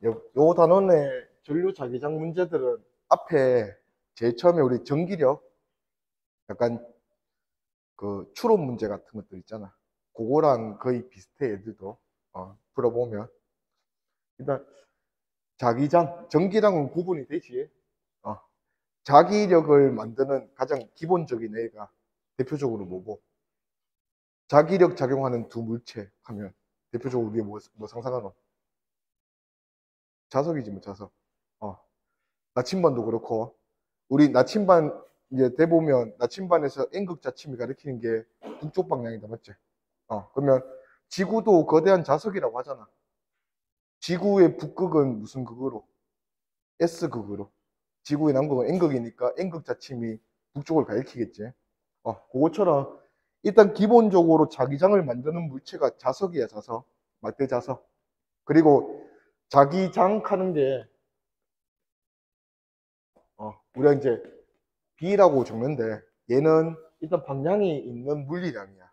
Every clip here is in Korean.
요 단원의 전류 자기장 문제들은 앞에 제일 처음에 우리 전기력 약간 그 추론 문제 같은 것들 있잖아. 그거랑 거의 비슷해 얘들도. 풀어보면 일단 자기장 전기랑은 구분이 되지. 어, 자기력을 만드는 가장 기본적인 애가 대표적으로 뭐고, 자기력 작용하는 두 물체 하면 대표적으로 우리 뭐 상상하노? 자석이지 뭐 자석. 어, 나침반도 그렇고, 우리 나침반 이제 대보면 나침반에서 N극 자침이 가리키는 게 북쪽 방향이다, 맞지? 그러면 지구도 거대한 자석이라고 하잖아. 지구의 북극은 무슨 극으로? S극으로. 지구의 남극은 N극이니까 N극 자침이 북쪽을 가리키겠지. 그것처럼 일단 기본적으로 자기장을 만드는 물체가 자석이야, 자석. 막대 자석. 그리고 자기장 하는 게 우리가 이제 B라고 적는데 얘는 일단 방향이 있는 물리량이야.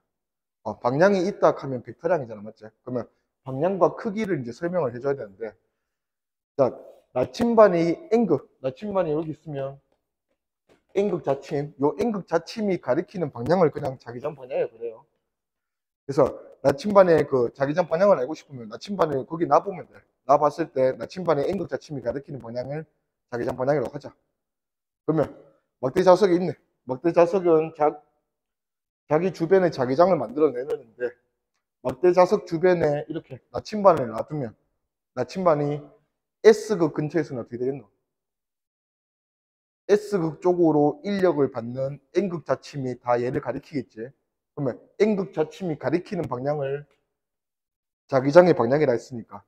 방향이 있다 하면 벡터량이잖아, 맞지? 그러면 방향과 크기를 이제 설명을 해줘야 되는데, 자, 나침반이 N극, 나침반이 여기 있으면 N극 자침, 요 N극 자침이 가리키는 방향을 그냥 자기장 방향이에요, 그래요. 그래서 나침반의 그 자기장 방향을 알고 싶으면 나침반을 거기 놔보면 돼. 놔봤을 때 나침반의 N극 자침이 가리키는 방향을 자기장 방향이라고 하자. 그러면 막대 자석이 있네. 막대 자석은 자기 주변에 자기장을 만들어내는데, 막대 자석 주변에 이렇게 나침반을 놔두면 나침반이 S극 근처에서는 어떻게 되겠노? S극 쪽으로 인력을 받는 N극 자침이 다 얘를 가리키겠지. 그러면 N극 자침이 가리키는 방향을 자기장의 방향이라 했으니까,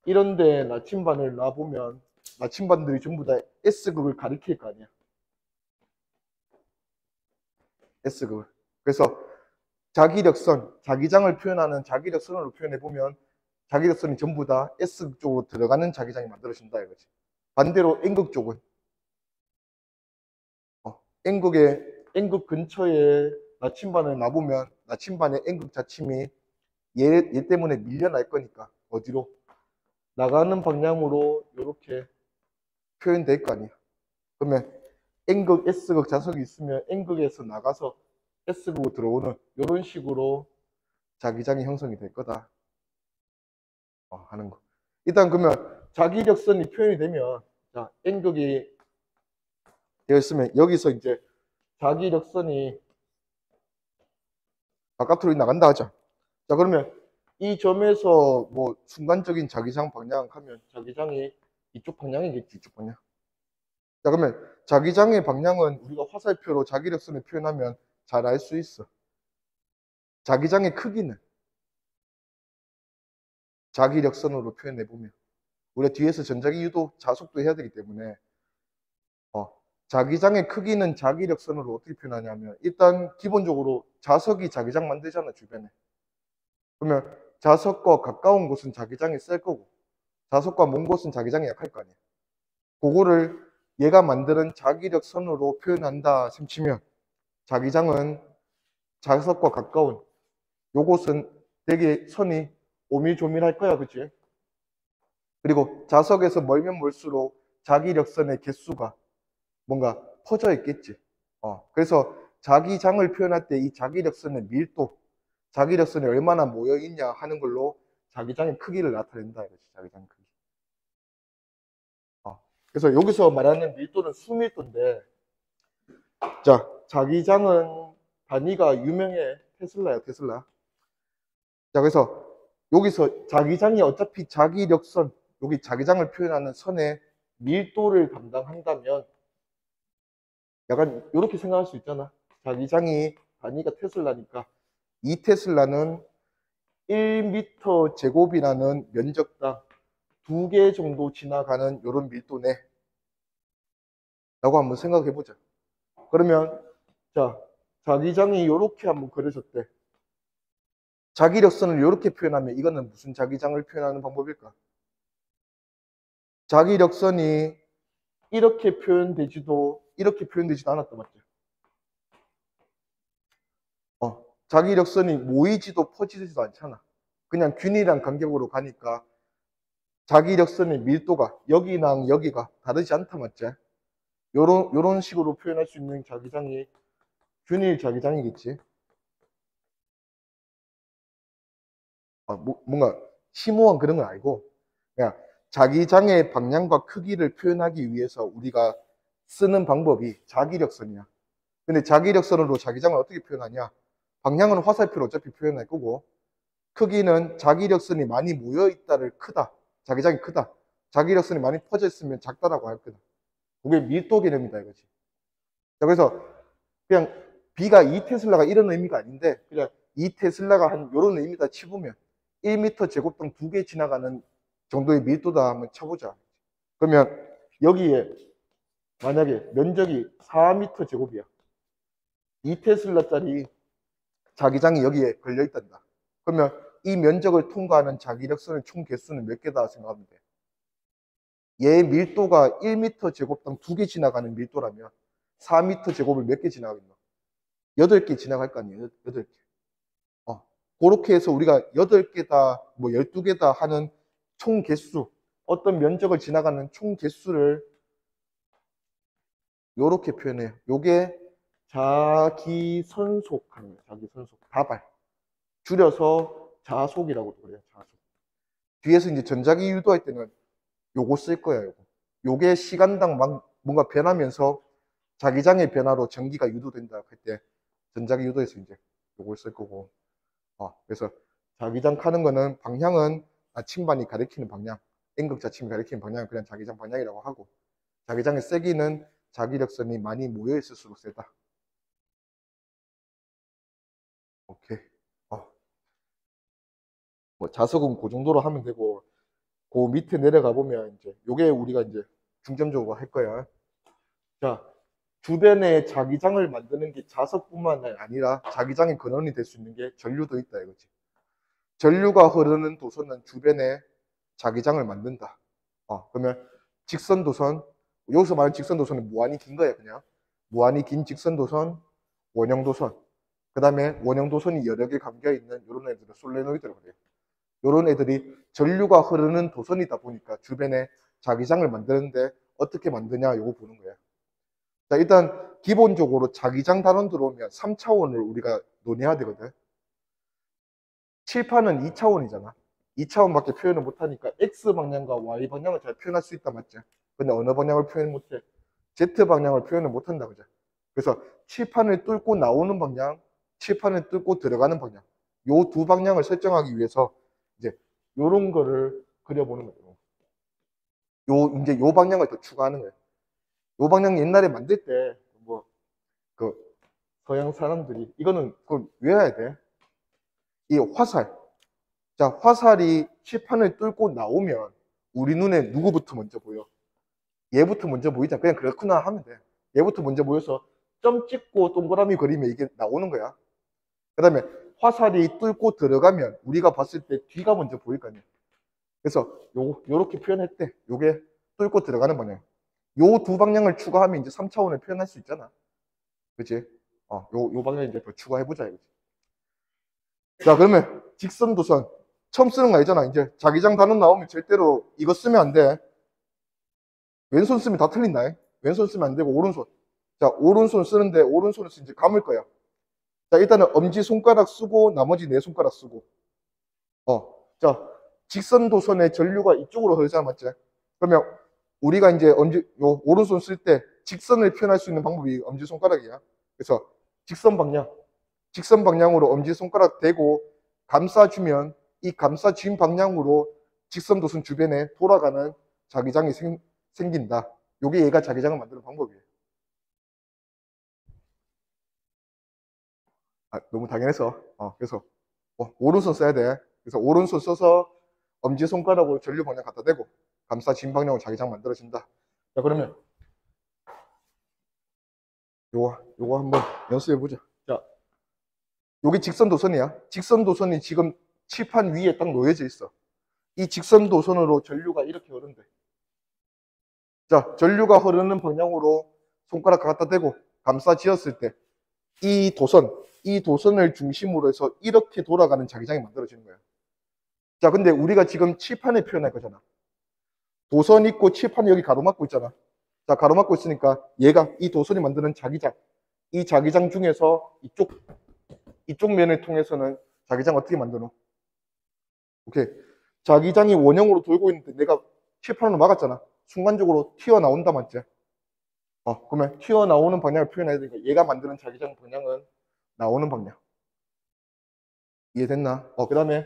이런데 나침반을 놔보면 나침반들이 전부 다 S극을 가리킬 거 아니야. S극을. 그래서 자기력선, 자기장을 표현하는 자기력선으로 표현해보면 자기력선이 전부 다 S극 쪽으로 들어가는 자기장이 만들어진다 이거지. 반대로 N극 쪽은 N극 근처에 나침반을 놔보면 나침반의 N극 자침이 얘 때문에 밀려날 거니까 어디로? 나가는 방향으로 이렇게 표현될 거 아니야. 그러면 N극, S극 자석이 있으면 N극에서 나가서 S극으로 들어오는 이런 식으로 자기장이 형성이 될 거다 하는 거. 일단 그러면 자기력선이 표현이 되면, 자, N극이 되어 있으면 여기서 이제 자기력선이 바깥으로 나간다 하자. 자, 그러면 이 점에서 뭐 순간적인 자기장 방향 하면 자기장이 이쪽 방향이겠지, 이쪽 방향. 자, 그러면 자기장의 방향은 우리가 화살표로 자기력선을 표현하면 잘 알 수 있어. 자기장의 크기는 자기력선으로 표현해보면, 우리가 뒤에서 전자기 유도, 자속도 해야 되기 때문에 자기장의 크기는 자기력선으로 어떻게 표현하냐면, 일단 기본적으로 자석이 자기장 만들잖아, 주변에. 그러면 자석과 가까운 곳은 자기장이 셀 거고 자석과 먼 곳은 자기장이 약할 거 아니야. 그거를 얘가 만드는 자기력선으로 표현한다 셈치면, 자기장은 자석과 가까운 요곳은 되게 선이 오밀조밀할 거야, 그치? 그리고 자석에서 멀면 멀수록 자기력선의 개수가 뭔가 퍼져 있겠지. 그래서 자기장을 표현할 때 이 자기력선의 밀도, 자기력선이 얼마나 모여 있냐 하는 걸로 자기장의 크기를 나타낸다 이거지. 자기장 크기. 그래서 여기서 말하는 밀도는 수밀도인데, 자, 자기장은 단위가 유명해. 테슬라야, 테슬라. 자, 그래서 여기서 자기장이 어차피 자기력선, 여기 자기장을 표현하는 선의 밀도를 담당한다면 약간 이렇게 생각할 수 있잖아. 자기장이 단위가 테슬라니까 이 테슬라는 1m 제곱이라는 면적당 2개 정도 지나가는 이런 밀도네 라고 한번 생각해 보자. 그러면 자, 자기장이 이렇게 한번 그려졌대. 자기력선을 이렇게 표현하면 이거는 무슨 자기장을 표현하는 방법일까? 자기력선이 이렇게 표현되지도 않았다, 맞죠? 자기력선이 모이지도 퍼지지도 않잖아. 그냥 균일한 간격으로 가니까 자기력선의 밀도가 여기랑 여기가 다르지 않다 맞지? 요런 식으로 표현할 수 있는 자기장이 균일 자기장이겠지. 뭔가 심오한 그런 건 아니고 그냥 자기장의 방향과 크기를 표현하기 위해서 우리가 쓰는 방법이 자기력선이야. 근데 자기력선으로 자기장을 어떻게 표현하냐? 방향은 화살표로 어차피 표현할 거고 크기는 자기력선이 많이 모여있다를 크다. 자기장이 크다. 자기력선이 많이 퍼져 있으면 작다라고 할 거다. 그게 밀도 개념이다 이거지. 자, 그래서 그냥 B가 2테슬라가 이런 의미가 아닌데 그냥 2테슬라가 한 이런 의미다 치부면 1m 제곱당 2개 지나가는 정도의 밀도다 한번 쳐보자. 그러면 여기에 만약에 면적이 4m 제곱이야. 2테슬라짜리 자기장이 여기에 걸려있단다. 그러면 이 면적을 통과하는 자기력선의 총 개수는 몇 개다 생각하면 돼. 얘 밀도가 1m 제곱당 2개 지나가는 밀도라면 4m 제곱을 몇 개 지나가겠노? 8개 지나갈 거 아니에요? 8개. 그렇게 해서 우리가 8개다, 뭐 12개다 하는 총 개수, 어떤 면적을 지나가는 총 개수를 요렇게 표현해요. 요게 자기선속하는 거예요. 자기선속. 다발. 줄여서 자속이라고도 그래요. 자속. 뒤에서 이제 전자기 유도할 때는 요거 쓸 거야, 요거. 요게 시간당 뭔가 변하면서 자기장의 변화로 전기가 유도된다 할 때 전자기 유도에서 이제 요걸 쓸 거고. 그래서 자기장 카는 거는 방향은 나침반이 가리키는 방향, N극자침이 가리키는 방향은 그냥 자기장 방향이라고 하고 자기장의 세기는 자기력선이 많이 모여 있을수록 세다. 오케이. 뭐 자석은 그 정도로 하면 되고 그 밑에 내려가 보면 이제 요게 우리가 이제 중점적으로 할 거야. 자, 주변에 자기장을 만드는 게 자석뿐만 아니라 자기장의 근원이 될 수 있는 게 전류도 있다 이거지. 전류가 흐르는 도선은 주변에 자기장을 만든다. 그러면 직선 도선, 여기서 말하는 직선 도선은 무한히 긴 거야 그냥. 무한히 긴 직선 도선, 원형 도선. 그 다음에 원형 도선이 여러 개 감겨 있는 이런 애들을 솔레노이드라고 그래요. 이런 애들이 전류가 흐르는 도선이다 보니까 주변에 자기장을 만드는데 어떻게 만드냐 이거 보는 거야. 자, 일단 기본적으로 자기장 단원 들어오면 3차원을 우리가 논해야 되거든. 칠판은 2차원이잖아. 2차원밖에 표현을 못하니까 X방향과 Y방향을 잘 표현할 수 있다 맞지? 근데 어느 방향을 표현 못해? Z방향을 표현을 못한다 그죠? 그래서 칠판을 뚫고 나오는 방향, 칠판을 뚫고 들어가는 방향 요 두 방향을 설정하기 위해서 이제 요런 거를 그려보는 거예요. 이제 요 방향을 더 추가하는 거예요. 요 방향 옛날에 만들 때 뭐 그 서양 사람들이 이거는 그걸 외워야 돼. 이 화살. 자, 화살이 칠판을 뚫고 나오면 우리 눈에 누구부터 먼저 보여? 얘부터 먼저 보이자. 그냥 그렇구나 하면 돼. 얘부터 먼저 보여서 점 찍고 동그라미 그리면 이게 나오는 거야. 그 다음에 화살이 뚫고 들어가면 우리가 봤을 때 뒤가 먼저 보일 거 아니야. 그래서 요렇게 표현했대. 요게 뚫고 들어가는 방향. 요 두 방향을 추가하면 이제 3차원을 표현할 수 있잖아. 그치? 요 방향 이제 더 추가해보자. 이거지. 자, 그러면 직선 도선. 처음 쓰는 거 아니잖아. 이제 자기장 단원 나오면 절대로 이거 쓰면 안 돼. 왼손 쓰면 다 틀린다. 왼손 쓰면 안 되고 오른손. 자, 오른손 쓰는데 오른손을 이제 감을 거야. 자, 일단은 엄지손가락 쓰고 나머지 네 손가락 쓰고. 자, 직선 도선의 전류가 이쪽으로 흐르잖아, 맞지? 그러면 우리가 이제 요 오른손 쓸 때 직선을 표현할 수 있는 방법이 엄지손가락이야. 그래서 직선 방향으로 엄지손가락 대고 감싸주면 이 감싸진 방향으로 직선 도선 주변에 돌아가는 자기장이 생긴다. 요게 얘가 자기장을 만드는 방법이에요. 너무 당연해서. 그래서 오른손 써야 돼. 그래서 오른손 써서 엄지손가락으로 전류 방향 갖다 대고 감싸진 방향으로 자기장 만들어진다. 자, 그러면 요거 한번 연습해보자. 자, 요게 직선 도선이야. 직선 도선이 지금 칠판 위에 딱 놓여져 있어. 이 직선 도선으로 전류가 이렇게 흐른대. 자, 전류가 흐르는 방향으로 손가락 갖다 대고 감싸 지었을 때 이 도선을 중심으로 해서 이렇게 돌아가는 자기장이 만들어지는 거야. 자, 근데 우리가 지금 칠판에 표현할 거잖아. 도선 있고 칠판이 여기 가로막고 있잖아. 자, 가로막고 있으니까 얘가 이 도선이 만드는 자기장, 이 자기장 중에서 이쪽 면을 통해서는 자기장 어떻게 만드노? 오케이. 자기장이 원형으로 돌고 있는데 내가 칠판으로 막았잖아. 순간적으로 튀어나온다 맞지? 그러면 튀어나오는 방향을 표현해야 되니까 얘가 만드는 자기장 방향은 나오는 방향. 이해됐나? 그 다음에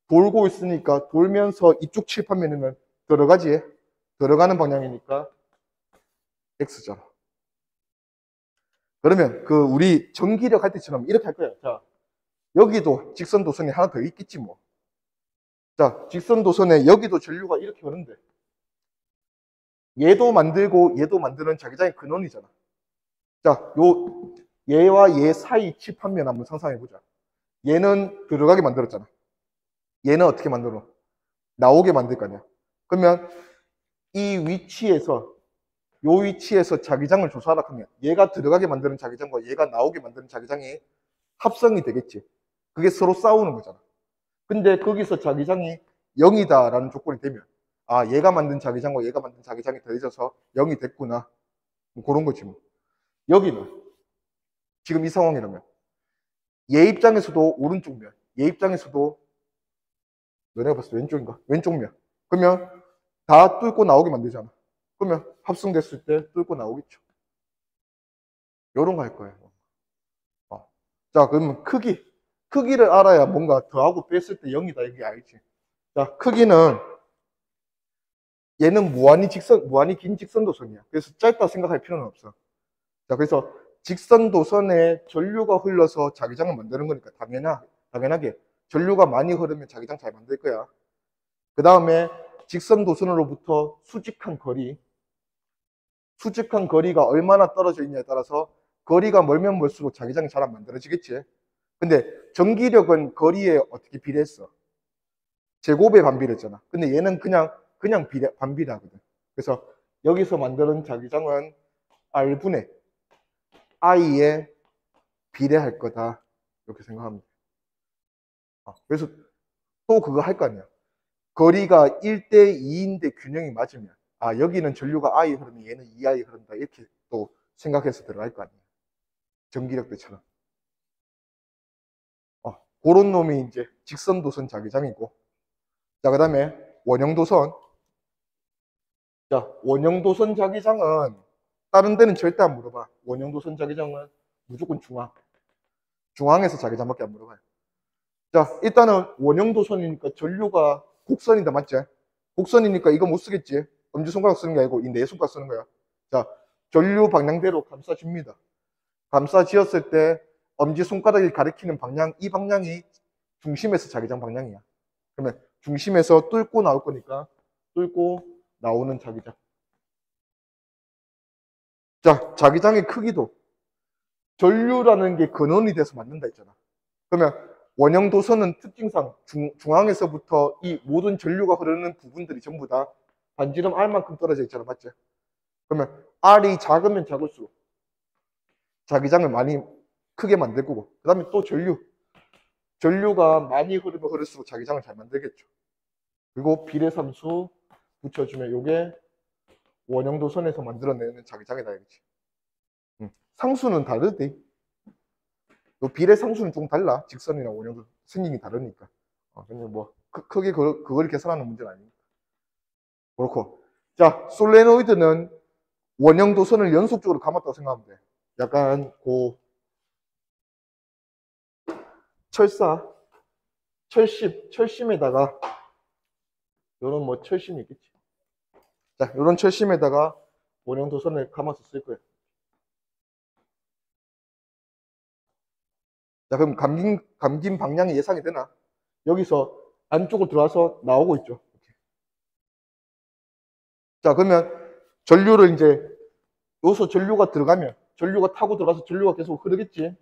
돌고 있으니까 돌면서 이쪽 칠판면에는 들어가지? 들어가는 방향이니까 X잖아. 그러면 그 우리 전기력 할 때처럼 이렇게 할 거야. 자, 여기도 직선 도선이 하나 더 있겠지 뭐. 자, 직선 도선에 여기도 전류가 이렇게 흐른대. 얘도 만들고 얘도 만드는 자기장의 근원이잖아. 자, 얘와 얘 사이 칩한면 한번 상상해보자. 얘는 들어가게 만들었잖아. 얘는 어떻게 만들어? 나오게 만들 거 아니야. 그러면 이 위치에서 요 위치에서 자기장을 조사하라 하면 얘가 들어가게 만드는 자기장과 얘가 나오게 만드는 자기장이 합성이 되겠지. 그게 서로 싸우는 거잖아. 근데 거기서 자기장이 0이다라는 조건이 되면 얘가 만든 자기장과 얘가 만든 자기장이 더해져서 0이 됐구나. 뭐 그런 거지 뭐. 여기는 지금 이 상황이라면 얘 입장에서도 오른쪽 면, 얘 입장에서도 너네가 봤을 때 왼쪽인가? 왼쪽 면. 그러면 다 뚫고 나오게 만들잖아. 그러면 합성됐을 때 뚫고 나오겠죠. 요런 거 할 거예요. 자, 그러면 크기를 알아야 뭔가 더하고 뺐을 때 0이다 이게 알지. 자, 크기는 얘는 무한히 긴 직선도선이야. 그래서 짧다 생각할 필요는 없어. 자, 그래서 직선도선에 전류가 흘러서 자기장을 만드는 거니까 당연하게 전류가 많이 흐르면 자기장 잘 만들 거야. 그 다음에 직선도선으로부터 수직한 거리가 얼마나 떨어져 있냐에 따라서 거리가 멀면 멀수록 자기장이 잘 안 만들어지겠지. 근데 전기력은 거리에 어떻게 비례했어? 제곱에 반비례했잖아. 근데 얘는 그냥 반비례하거든. 그래서 여기서 만드는 자기장은 R분의 I에 비례할 거다. 이렇게 생각하면 돼. 그래서 또 그거 할 거 아니야. 거리가 1대 2인데 균형이 맞으면 여기는 전류가 I 흐르면 얘는 2I 흐른다. 이렇게 또 생각해서 들어갈 거 아니야. 전기력 때처럼. 그런 놈이 이제 직선도선 자기장이고. 자, 그 다음에 원형도선. 자, 원형도선 자기장은 다른 데는 절대 안 물어봐. 원형도선 자기장은 무조건 중앙에서 자기장밖에 안 물어봐요. 자, 일단은 원형도선이니까 전류가 곡선이다, 맞지? 곡선이니까 이거 못 쓰겠지? 엄지손가락 쓰는 게 아니고 이 네 손가락 쓰는 거야. 자, 전류 방향대로 감싸집니다. 감싸지었을 때 엄지손가락이 가리키는 방향, 이 방향이 중심에서 자기장 방향이야. 그러면 중심에서 뚫고 나올 거니까 뚫고 나오는 자기장. 자, 자기장의 크기도 전류라는 게 근원이 돼서 만든다 했잖아. 그러면 원형 도선은 특징상 중앙에서부터 이 모든 전류가 흐르는 부분들이 전부 다 반지름 R만큼 떨어져 있잖아. 맞지? 그러면 R이 작으면 작을수록 자기장을 많이 크게 만들 거고, 그 다음에 또 전류가 많이 흐르면 흐를수록 자기장을 잘 만들겠죠. 그리고 비례삼수 붙여주면 이게 원형 도선에서 만들어내는 자기장이다 이거지. 상수는 다르대. 비례 상수는 좀 달라. 직선이나 원형도 생김이 다르니까. 근데 뭐 크게 그걸 계산하는 문제는 아니니까. 그렇고. 자, 솔레노이드는 원형 도선을 연속적으로 감았다고 생각하면 돼. 약간 철심에다가 요런 뭐 철심이 있겠지. 자, 요런 철심에다가 원형 도선을 감아서 쓸 거예요. 자, 그럼 감긴 방향이 예상이 되나? 여기서 안쪽으로 들어와서 나오고 있죠. 자, 그러면 전류를 이제 여기서 전류가 들어가면 전류가 타고 들어가서 전류가 계속 흐르겠지.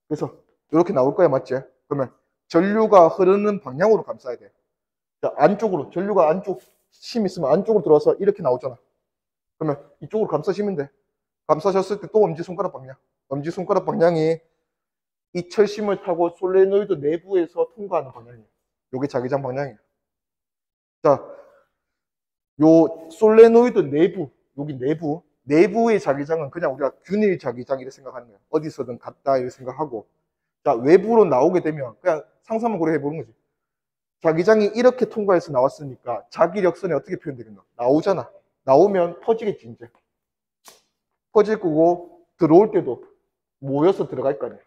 그래서 이렇게 나올 거야, 맞지? 그러면 전류가 흐르는 방향으로 감싸야 돼. 자, 안쪽으로 전류가 안쪽 심 있으면 안쪽으로 들어와서 이렇게 나오잖아. 그러면 이쪽으로 감싸시면 돼. 감싸셨을 때 또 엄지손가락 방향. 엄지손가락 방향이 이 철심을 타고 솔레노이드 내부에서 통과하는 방향이에요. 이게 자기장 방향이에요. 자, 요 솔레노이드 내부, 여기 내부의 자기장은 그냥 우리가 균일 자기장이라 생각하는 거야. 어디서든 같다 이렇게 생각하고. 자, 외부로 나오게 되면 그냥 상상만 고려해 보는 거지. 자기장이 이렇게 통과해서 나왔으니까 자기력선이 어떻게 표현되겠나? 나오잖아. 나오면 퍼지겠지, 이제. 퍼질 거고, 들어올 때도 모여서 들어갈 거 아니야.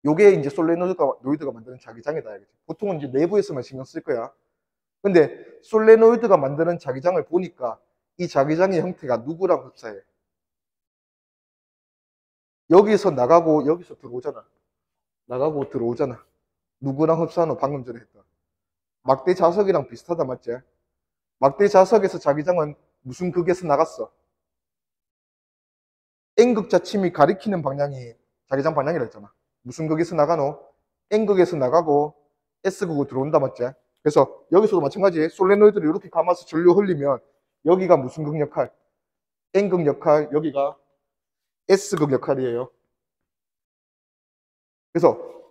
요게 이제 솔레노이드가 만드는 자기장이다. 알겠지? 보통은 이제 내부에서만 신경 쓸 거야. 근데 솔레노이드가 만드는 자기장을 보니까 이 자기장의 형태가 누구랑 흡사해? 여기서 나가고 여기서 들어오잖아. 나가고 들어오잖아. 누구랑 흡사하노? 방금 전에 했던. 막대 자석이랑 비슷하다, 맞지? 막대 자석에서 자기장은 무슨 극에서 나갔어? N극 자침이 가리키는 방향이 자기장 방향이라 했잖아. 무슨 극에서 나가노? N극에서 나가고 S극으로 들어온다, 맞지? 그래서 여기서도 마찬가지. 솔레노이드를 이렇게 감아서 전류 흘리면 여기가 무슨 극 역할? N극 역할, 여기가 S극 역할이에요. 그래서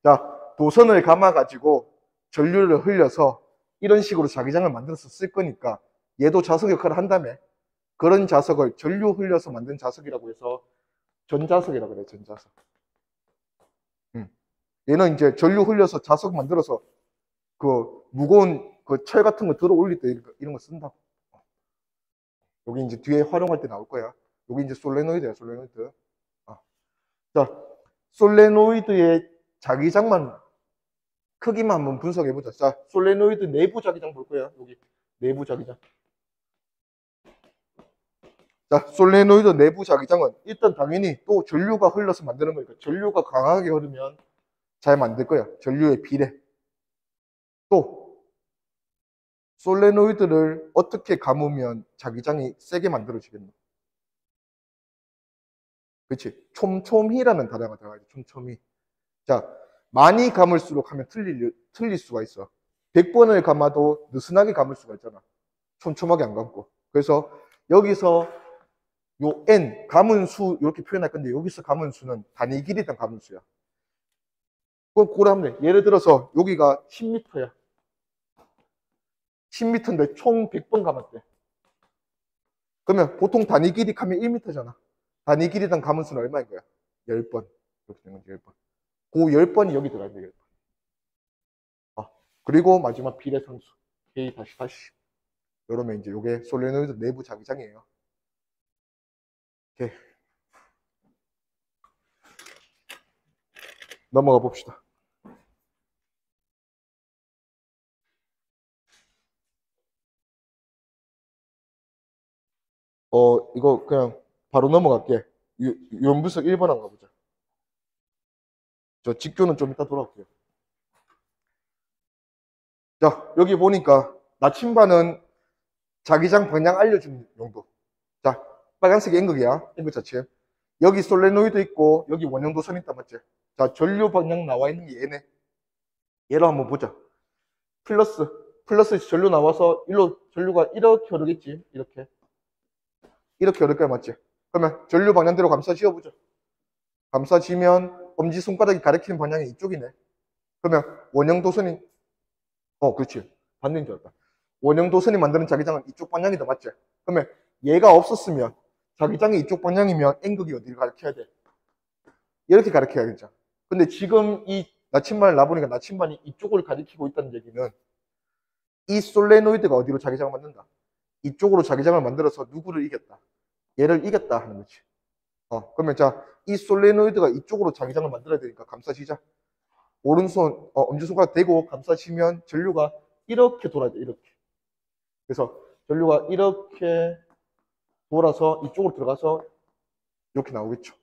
자, 도선을 감아가지고 전류를 흘려서 이런 식으로 자기장을 만들어서 쓸 거니까 얘도 자석 역할을 한다며. 그런 자석을 전류 흘려서 만든 자석이라고 해서 전자석이라고 그래, 전자석. 얘는 이제 전류 흘려서 자석 만들어서 그 무거운 그 철 같은 거 들어 올릴 때 이런 거 쓴다고. 여기 이제 뒤에 활용할 때 나올 거야. 여기 이제 솔레노이드야, 솔레노이드. 자, 솔레노이드의 자기장만 크기만 한번 분석해 보자. 자, 솔레노이드 내부 자기장 볼 거야. 여기 내부 자기장. 자, 솔레노이드 내부 자기장은 일단 당연히 또 전류가 흘러서 만드는 거니까 전류가 강하게 흐르면 잘 만들 거야. 전류의 비례. 또 솔레노이드를 어떻게 감으면 자기장이 세게 만들어지겠노? 그렇지. 촘촘히라는 단어가 들어가야지. 촘촘히. 자, 많이 감을수록 하면 틀릴 수가 있어. 100번을 감아도 느슨하게 감을 수가 있잖아. 촘촘하게 안 감고. 그래서 여기서 요 N, 감은 수 이렇게 표현할 건데 여기서 감은 수는 단위 길이당 감은 수야. 그럼 그걸 하면 돼. 예를 들어서 여기가 10m야. 10m인데 총 100번 감았대. 그러면 보통 단위 길이 감면 1m잖아. 단위 길이당 감은 수는 얼마인 거야? 10번. 이렇게 되는 거지, 10번. 그 10번이 여기 들어가야 돼, 10번. 그리고 마지막 비례상수. K 다시. 이러면 이제 이게 솔레노이드 내부 자기장이에요. 오케이. 넘어가 봅시다. 이거 그냥 바로 넘어갈게. 연분석 1번 한번 가보자. 저 직교는 좀 이따 돌아올게요. 자, 여기 보니까 나침반은 자기장 방향 알려주는 용도. 자, 빨간색이 N극이야. N극 자체. 여기 솔레노이드 있고 여기 원형도선 있다, 맞지? 자, 전류 방향 나와 있는 게 얘네. 얘를 한번 보자. 플러스 전류 나와서 일로 전류가 이렇게 흐르겠지. 이렇게 흐를 거야, 맞지? 그러면 전류 방향대로 감싸 지어보자. 감싸 지면 엄지손가락이 가리키는 방향이 이쪽이네. 그러면 원형도선이 그렇지. 반대인 줄 알았다. 원형도선이 만드는 자기장은 이쪽 방향이다, 맞지? 그러면 얘가 없었으면 자기장이 이쪽 방향이면 N극이 어디를 가리켜야 돼? 이렇게 가리켜야겠죠. 근데 지금 이 나침반을 놔보니까 나침반이 이쪽을 가리키고 있다는 얘기는 이 솔레노이드가 어디로 자기장을 만든다? 이쪽으로 자기장을 만들어서 누구를 이겼다? 얘를 이겼다 하는 거지. 그러면 자, 이 솔레노이드가 이쪽으로 자기장을 만들어야 되니까 감싸지자. 오른손, 엄지손가락 대고 감싸시면 전류가 이렇게 돌아야 돼, 이렇게. 그래서 전류가 이렇게 돌아서 이쪽으로 들어가서 이렇게 나오겠죠.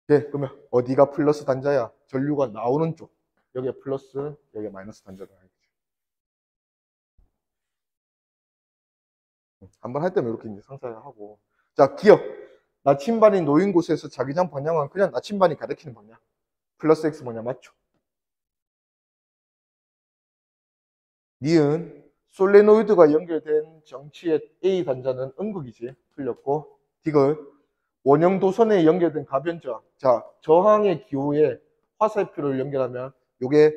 네, 그러면 어디가 플러스 단자야? 전류가 나오는 쪽. 여기가 플러스, 여기가 마이너스 단자다. 한번 할 때면 이렇게 이제 상상하고. 자, 기억. 나침반이 놓인 곳에서 자기장 방향은 그냥 나침반이 가리키는 방향. 플러스 X 방향 맞죠? 니은 솔레노이드가 연결된 정치의 A 단자는 음극이지. 틀렸고. 디귿 원형 도선에 연결된 가변저. 자, 저항의 기호에 화살표를 연결하면 요게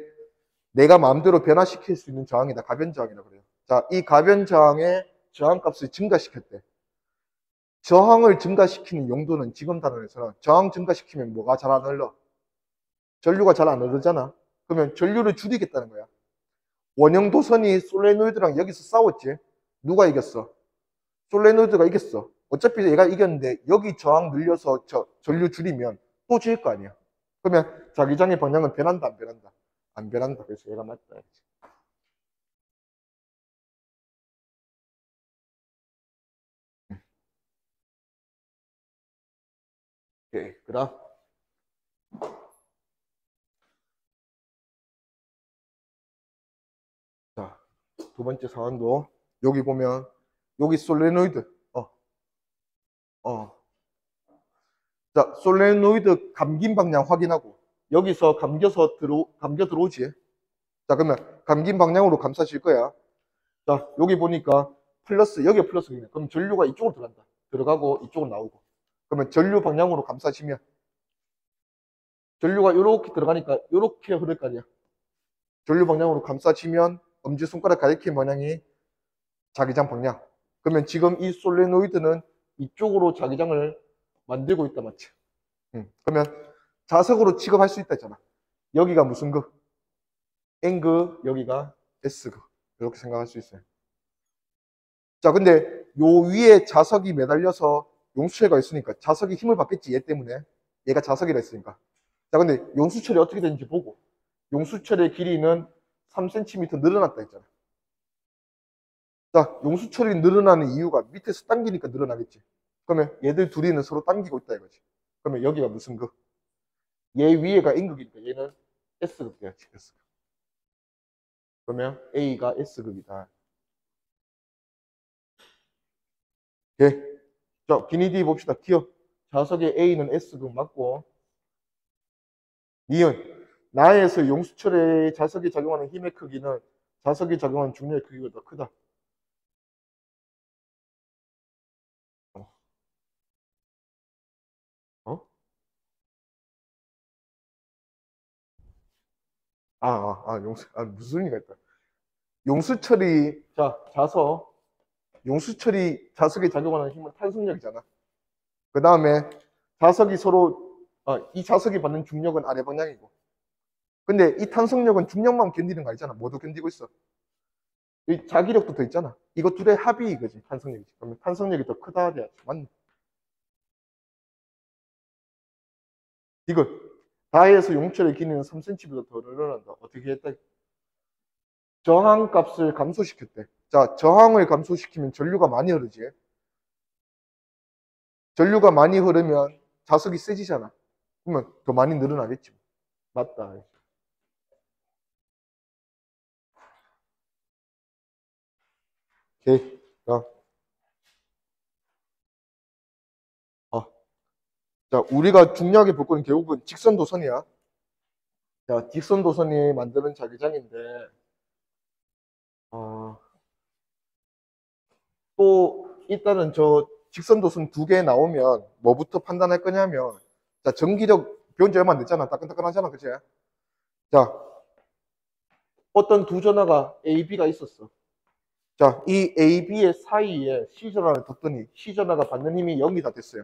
내가 마음대로 변화시킬 수 있는 저항이다. 가변 저항이라고 그래요. 자, 이 가변 저항의 저항값을 증가시켰대. 저항을 증가시키는 용도는 지금 단원에서는 저항 증가시키면 뭐가 잘 안 흘러? 전류가 잘 안 흐르잖아. 그러면 전류를 줄이겠다는 거야. 원형 도선이 솔레노이드랑 여기서 싸웠지. 누가 이겼어? 솔레노이드가 이겼어. 어차피 얘가 이겼는데 여기 저항 늘려서 전류 줄이면 또 질 거 아니야. 그러면 자기장의 방향은 변한다, 안 변한다? 안 변한다. 그래서 얘가 맞다. 오케이. 그다음. 자, 두 번째 사항도 여기 보면 여기 솔레노이드. 어. 자, 솔레노이드 감긴 방향 확인하고 여기서 감겨 들어오지. 자, 그러면 감긴 방향으로 감싸질 거야. 자, 여기 보니까 플러스, 여기가 플러스이네. 그럼 전류가 이쪽으로 들어간다. 들어가고 이쪽으로 나오고. 그러면 전류 방향으로 감싸지면 전류가 이렇게 들어가니까 이렇게 흐를 거 아니야. 전류 방향으로 감싸지면 엄지손가락 가리키는 방향이 자기장 방향. 그러면 지금 이 솔레노이드는 이쪽으로 자기장을 만들고 있다, 맞지? 그러면 자석으로 취급할 수 있다 했잖아. 여기가 무슨 그? N그, 여기가 S그. 이렇게 생각할 수 있어요. 자, 근데 요 위에 자석이 매달려서 용수철가 있으니까 자석이 힘을 받겠지, 얘 때문에. 얘가 자석이라 했으니까. 자, 근데 용수철이 어떻게 되는지 보고. 용수철의 길이는 3cm 늘어났다 했잖아. 자, 용수철이 늘어나는 이유가 밑에서 당기니까 늘어나겠지. 그러면 얘들 둘이는 서로 당기고 있다 이거지. 그러면 여기가 무슨 극? 얘 위에가 N극이니까 얘는 S극 돼야지, S극. 그러면 A가 S극이다. 오케이. 자, 기니디 봅시다. 기억. 자석의 A는 S극 맞고, 니은. 나에서 용수철의 자석이 작용하는 힘의 크기는 자석이 작용하는 중력의 크기가 더 크다. 어? 무슨 의미가 있다. 용수철이, 자, 용수철이 자석에 작용하는 힘은 탄성력이잖아. 그 다음에 자석이 서로, 이 자석이 받는 중력은 아래 방향이고. 근데 이 탄성력은 중력만 견디는 거 아니잖아. 모두 견디고 있어. 이 자기력도 더 있잖아. 이거 둘의 합이 이거지, 탄성력이지. 그러면 탄성력이 더 크다 돼야지. 맞네. 이거 다에서 용철의 길이는 3cm보다 더 늘어난다. 어떻게 했다? 저항 값을 감소시켰대. 자, 저항을 감소시키면 전류가 많이 흐르지. 전류가 많이 흐르면 자석이 세지잖아. 그러면 더 많이 늘어나겠지. 맞다. 오케이. 어. 자, 우리가 중요하게 볼 거는 결국은 직선 도선이야. 자, 직선 도선이 만드는 자기장인데, 어, 또, 일단은 저 직선 도선 두 개 나오면 뭐부터 판단할 거냐면, 자, 전기력 배운 지 얼마 안 됐잖아. 따끈따끈하잖아. 그치? 자, 어떤 두 전화가 A, B가 있었어. 자, 이 A, B의 사이에 C 전화를 뒀더니 C 전화가 받는 힘이 0이 다 됐어요.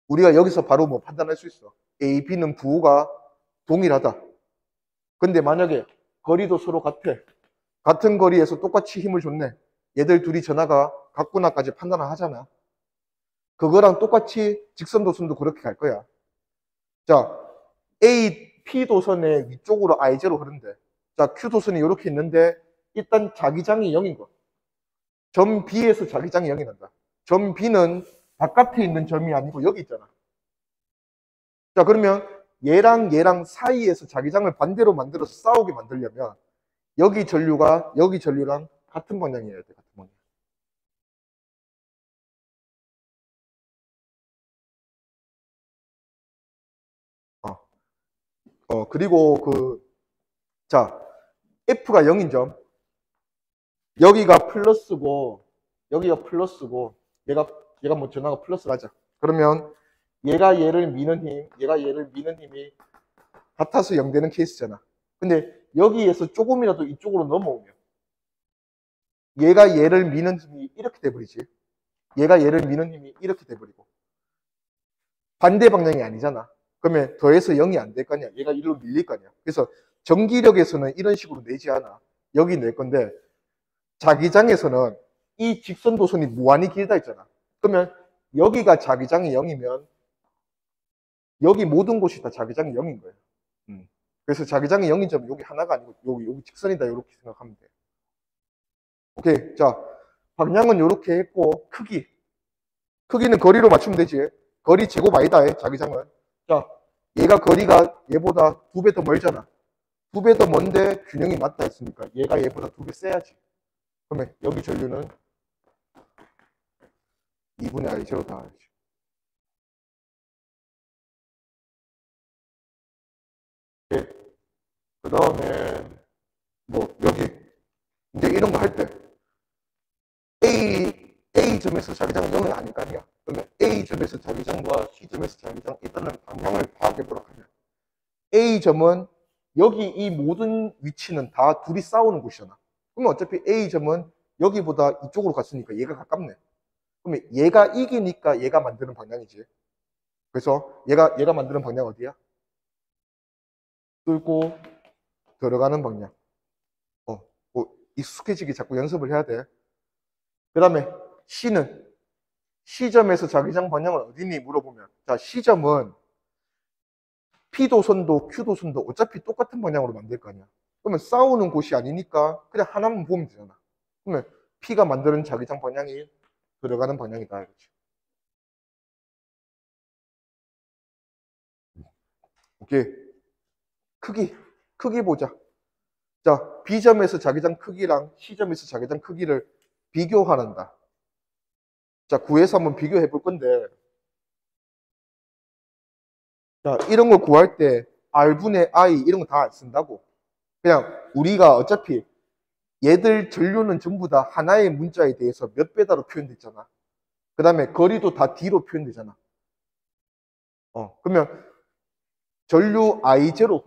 우리가 여기서 바로 뭐 판단할 수 있어. A, B는 부호가 동일하다. 근데 만약에 거리도 서로 같아. 같은 거리에서 똑같이 힘을 줬네. 얘들 둘이 전화가 같구나까지 판단을 하잖아. 그거랑 똑같이 직선 도선도 그렇게 갈 거야. 자, A, P 도선의 위쪽으로 I0 흐른대. 자, Q 도선이 이렇게 있는데 일단 자기장이 0인 거. 점 B에서 자기장이 0이 난다. 점 B는 바깥에 있는 점이 아니고 여기 있잖아. 자, 그러면 얘랑 사이에서 자기장을 반대로 만들어서 싸우게 만들려면 여기 전류가 여기 전류랑 같은 방향이어야 돼. 같은 방향. 그리고 자, F가 0인 점. 여기가 플러스고 얘가 뭐 전화가 플러스라자. 그러면 얘가 얘를 미는 힘이 같아서 0 되는 케이스잖아. 근데 여기에서 조금이라도 이쪽으로 넘어오면 얘가 얘를 미는 힘이 이렇게 돼버리지. 얘가 얘를 미는 힘이 이렇게 돼버리고 반대 방향이 아니잖아. 그러면 더해서 0이 안 될 거냐? 얘가 이리로 밀릴 거냐? 그래서 전기력에서는 이런 식으로 내지 않아. 여기 낼 건데 자기장에서는 이 직선 도선이 무한히 길다 했잖아. 그러면 여기가 자기장이 0이면 여기 모든 곳이 다 자기장이 0인 거예요. 그래서 자기장이 0인 점은 여기 하나가 아니고 여기 직선이다 이렇게 생각하면 돼. 오케이. 자, 방향은 이렇게 했고 크기는 거리로 맞추면 되지. 거리 제곱 아니다 자기장은. 자, 얘가 거리가 얘보다 2배 더 멀잖아. 2배 더 먼데 균형이 맞다 했으니까 얘가 얘보다 2배 세야지. 그러면 여기 전류는 2분의 I 제로 다 하지. 그 다음에 뭐 여기 이제 이런 거 할 때 A점에서 자기장은 0은 아닐 거 아니야. 그러면 A점에서 자기장과 C점에서 자기장 일단은 방향을 파악해보라 하면 A점은 여기 이 모든 위치는 다 둘이 싸우는 곳이잖아. 그러면 어차피 A점은 여기보다 이쪽으로 갔으니까 얘가 가깝네. 그러면 얘가 이기니까 얘가 만드는 방향이지. 그래서 얘가 만드는 방향 어디야? 뚫고 들어가는 방향. 뭐 익숙해지게 자꾸 연습을 해야 돼. 그 다음에 C점에서 자기장 방향은 어디니 물어보면 자 C점은 P도선도 Q도선도 어차피 똑같은 방향으로 만들 거 아니야. 그러면 싸우는 곳이 아니니까 그냥 하나만 보면 되잖아. 그러면 P가 만드는 자기장 방향이 들어가는 방향이다 이거지. 오케이. 크기 보자. 자, B점에서 자기장 크기랑 C점에서 자기장 크기를 비교하란다. 자, 구해서 한번 비교해 볼 건데 자, 이런 걸 구할 때 R분의 I 이런 거 다 안 쓴다고. 그냥 우리가 어차피 얘들 전류는 전부 다 하나의 문자에 대해서 몇 배다로 표현됐잖아. 그 다음에 거리도 다 D로 표현되잖아. 그러면 전류 I0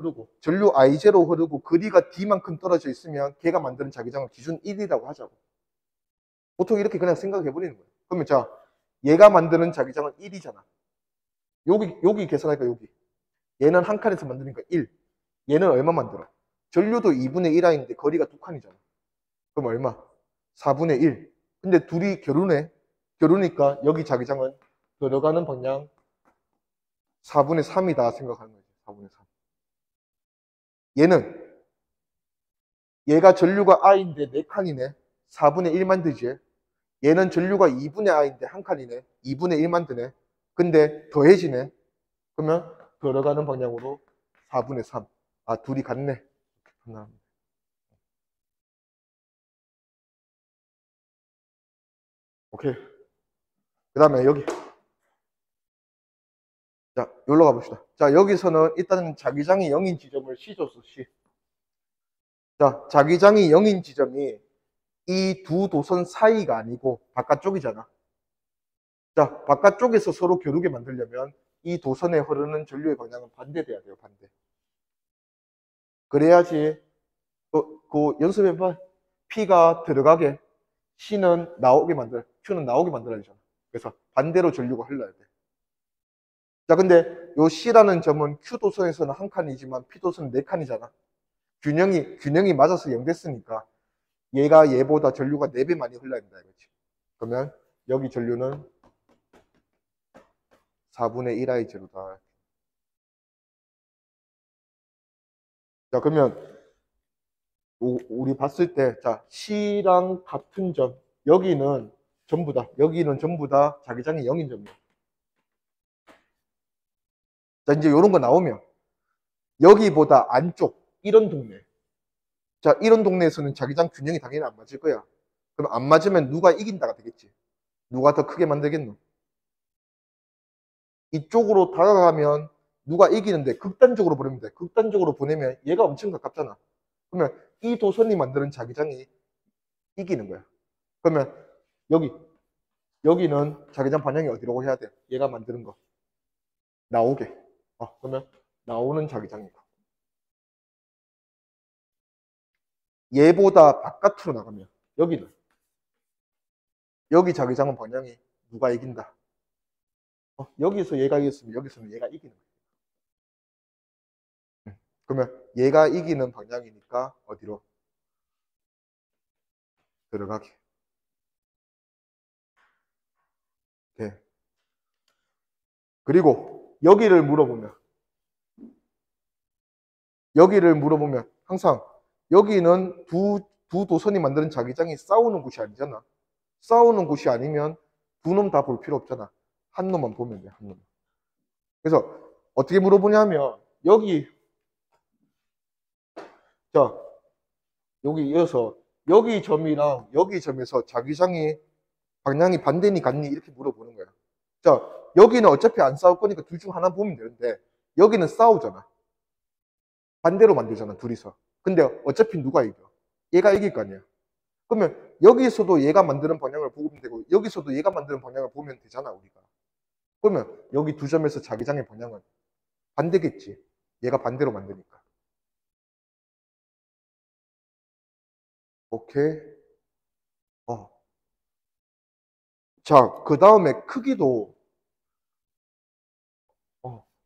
흐르고 거리가 D만큼 떨어져 있으면 걔가 만드는 자기장을 기준 1이라고 하자고. 보통 이렇게 그냥 생각해 버리는 거예요. 그러면 자, 얘가 만드는 자기장은 1이잖아. 여기 계산하니까 여기. 얘는 한 칸에서 만드니까 1. 얘는 얼마 만들어? 전류도 2분의 1I인데 거리가 2칸이잖아. 그럼 얼마? 4분의 1. 근데 둘이 결혼해. 결혼이니까 여기 자기장은 들어가는 방향 4분의 3이다 생각하는 거지. 4분의 3. 얘가 전류가 I인데 4칸이네. 4분의 1만 되지. 얘는 전류가 2분의 I인데 한 칸이네. 2분의 1만 드네. 근데 더해지네. 그러면 들어가는 방향으로 4분의 3. 아, 둘이 같네. 하나. 오케이. 그 다음에 여기. 자, 여기로 가봅시다. 자, 여기서는 일단은 자기장이 0인 지점을 C 줬어, C. 자, 자기장이 0인 지점이 이 두 도선 사이가 아니고 바깥쪽이잖아. 자, 바깥쪽에서 서로 겨루게 만들려면 이 도선에 흐르는 전류의 방향은 반대돼야 돼요, 반대. 그래야지, 그 연습해봐. P가 들어가게, C는 나오게 만들어, Q는 나오게 만들어야죠. 그래서 반대로 전류가 흘러야 돼. 자, 근데 요 C라는 점은 Q 도선에서는 한 칸이지만 P 도선은 네 칸이잖아. 균형이 맞아서 0 됐으니까 얘가 얘보다 전류가 4배 많이 흘러야 된다 이거지. 그러면 여기 전류는 4분의 1I 제로다. 자, 그러면 우리 봤을 때, 자, C랑 같은 점, 여기는 전부 다 자기장이 0인 점이야. 자, 이제 이런 거 나오면, 여기보다 안쪽, 이런 동네. 자, 이런 동네에서는 자기장 균형이 당연히 안 맞을 거야. 그럼 안 맞으면 누가 이긴다가 되겠지. 누가 더 크게 만들겠노? 이쪽으로 다가가면 누가 이기는데 극단적으로 보내면 돼. 극단적으로 보내면 얘가 엄청 가깝잖아. 그러면 이 도선이 만드는 자기장이 이기는 거야. 그러면 여기, 여기는 자기장 반영이 어디라고 해야 돼? 얘가 만드는 거. 나오게. 그러면 나오는 자기장이고. 얘보다 바깥으로 나가면 여기는 여기 자기장은 방향이 누가 이긴다. 여기서 얘가 이겼으면 여기서는 얘가 이기는 거예요. 그러면 얘가 이기는 방향이니까 어디로? 들어가게. 네. 그리고 여기를 물어보면 항상 여기는 두 도선이 만드는 자기장이 싸우는 곳이 아니잖아. 싸우는 곳이 아니면 두 놈 다 볼 필요 없잖아. 한 놈만 보면 돼, 한 놈. 그래서 어떻게 물어보냐면 자, 여기 이어서 여기 점이랑 여기 점에서 자기장이 방향이 반대니 같니 이렇게 물어보는 거야. 자, 여기는 어차피 안 싸울 거니까 둘 중 하나 보면 되는데 여기는 싸우잖아. 반대로 만들잖아, 둘이서. 근데 어차피 누가 이겨? 얘가 이길 거 아니야. 그러면 여기서도 얘가 만드는 방향을 보면 되고 여기서도 얘가 만드는 방향을 보면 되잖아, 우리가. 그러면 여기 두 점에서 자기장의 방향은 반대겠지. 얘가 반대로 만드니까. 오케이. 자, 그 다음에 크기도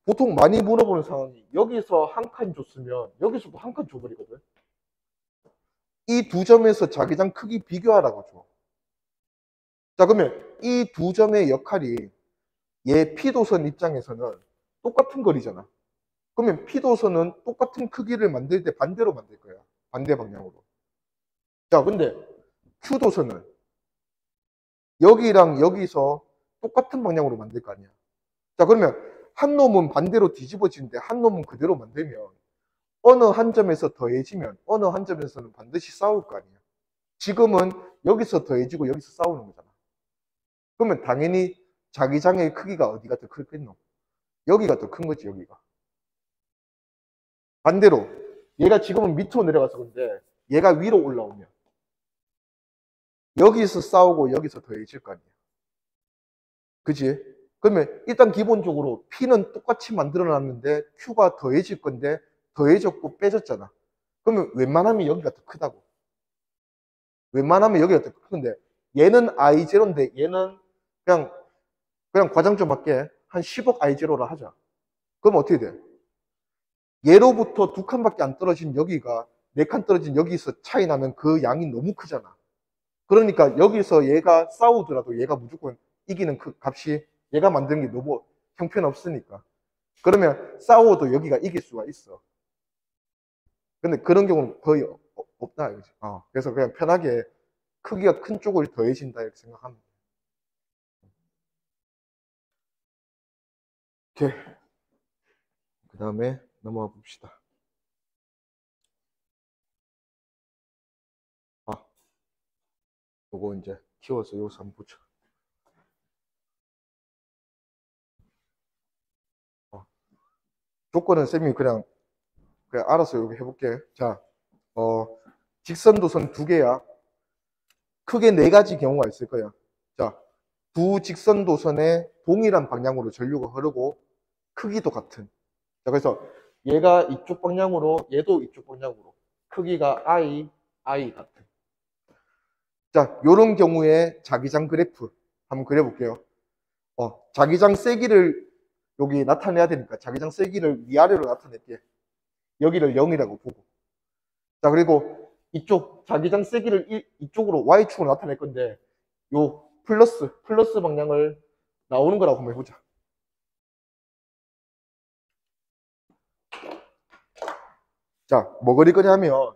보통 많이 물어보는 상황이 여기서 한 칸 줬으면 여기서도 한 칸 줘버리거든. 이 두 점에서 자기장 크기 비교하라고 줘. 자, 그러면 이 두 점의 역할이 얘 P도선 입장에서는 똑같은 거리잖아. 그러면 P도선은 똑같은 크기를 만들 때 반대로 만들 거야. 반대 방향으로. 자, 근데 Q도선은 여기랑 여기서 똑같은 방향으로 만들 거 아니야. 자, 그러면 한 놈은 반대로 뒤집어지는데 한 놈은 그대로 만들면 어느 한 점에서 더해지면 어느 한 점에서는 반드시 싸울 거 아니야. 지금은 여기서 더해지고 여기서 싸우는 거잖아. 그러면 당연히 자기장의 크기가 어디가 더 크겠노? 여기가 더 큰 거지, 여기가. 반대로 얘가 지금은 밑으로 내려가서 근데 얘가 위로 올라오면 여기서 싸우고 여기서 더해질 거 아니야. 그지? 그러면 일단 기본적으로 P는 똑같이 만들어 놨는데 Q가 더해질 건데 더해졌고 빼졌잖아. 그러면 웬만하면 여기가 더 크다고. 웬만하면 여기가 더 큰데 얘는 I0인데 얘는 그냥 과장 좀 할게. 한 10억 I0라 하자. 그럼 어떻게 돼? 얘로부터 두 칸밖에 안 떨어진 여기가 네 칸 떨어진 여기서 차이 나면 그 양이 너무 크잖아. 그러니까 여기서 얘가 싸우더라도 얘가 무조건 이기는 그 값이 얘가 만드는 게 너무 형편없으니까. 그러면 싸워도 여기가 이길 수가 있어. 근데 그런 경우는 거의 없다. 이거지. 그래서 그냥 편하게 크기가 큰 쪽을 더해진다 이렇게 생각하면 돼. 오케이. 그 다음에 넘어가 봅시다. 요거 이제 키워서 요거 한번 보자. 조건은 쌤이 그냥 알아서 여기 해볼게. 자, 직선도선 두 개야. 크게 네 가지 경우가 있을 거야. 자, 두 직선도선에 동일한 방향으로 전류가 흐르고 크기도 같은. 자, 그래서 얘가 이쪽 방향으로, 얘도 이쪽 방향으로. 크기가 I 같은. 자, 요런 경우에 자기장 그래프 한번 그려볼게요. 자기장 세기를 여기 나타내야 되니까 자기장 세기를 위아래로 나타낼게. 여기를 0이라고 보고. 자, 그리고 이쪽 자기장 세기를 이쪽으로 Y축으로 나타낼 건데 요 플러스 방향을 나오는 거라고 한번 해보자. 자, 뭐 그릴 거냐면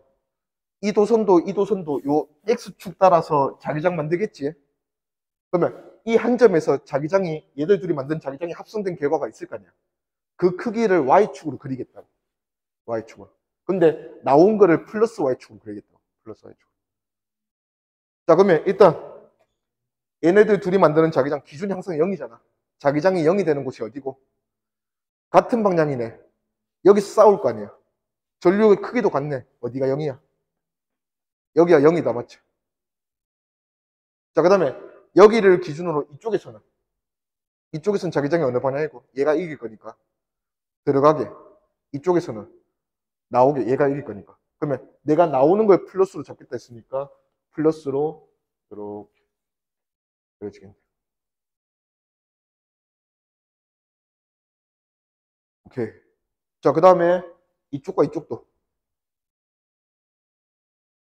이 도선도 요 X축 따라서 자기장 만들겠지. 그러면 이 한 점에서 자기장이 얘들 둘이 만든 자기장이 합성된 결과가 있을 거 아니야. 그 크기를 Y축으로 그리겠다고. Y축으로. 근데 나온 거를 플러스 Y축으로 그리겠다고. 플러스 Y축으로. 자, 그러면 일단 얘네들 둘이 만드는 자기장 기준 항상 0이잖아. 자기장이 0이 되는 곳이 어디고? 같은 방향이네. 여기서 싸울 거 아니야. 전류의 크기도 같네. 어디가 0이야? 여기가 0이다, 맞죠? 자, 그 다음에 여기를 기준으로 이쪽에서는 자기장이 어느 방향이고 얘가 이길 거니까 들어가게. 이쪽에서는 나오게 얘가 이길 거니까. 그러면 내가 나오는 걸 플러스로 잡겠다 했으니까 플러스로 이렇게 그려지겠네. 오케이. 자, 그 다음에 이쪽과 이쪽도.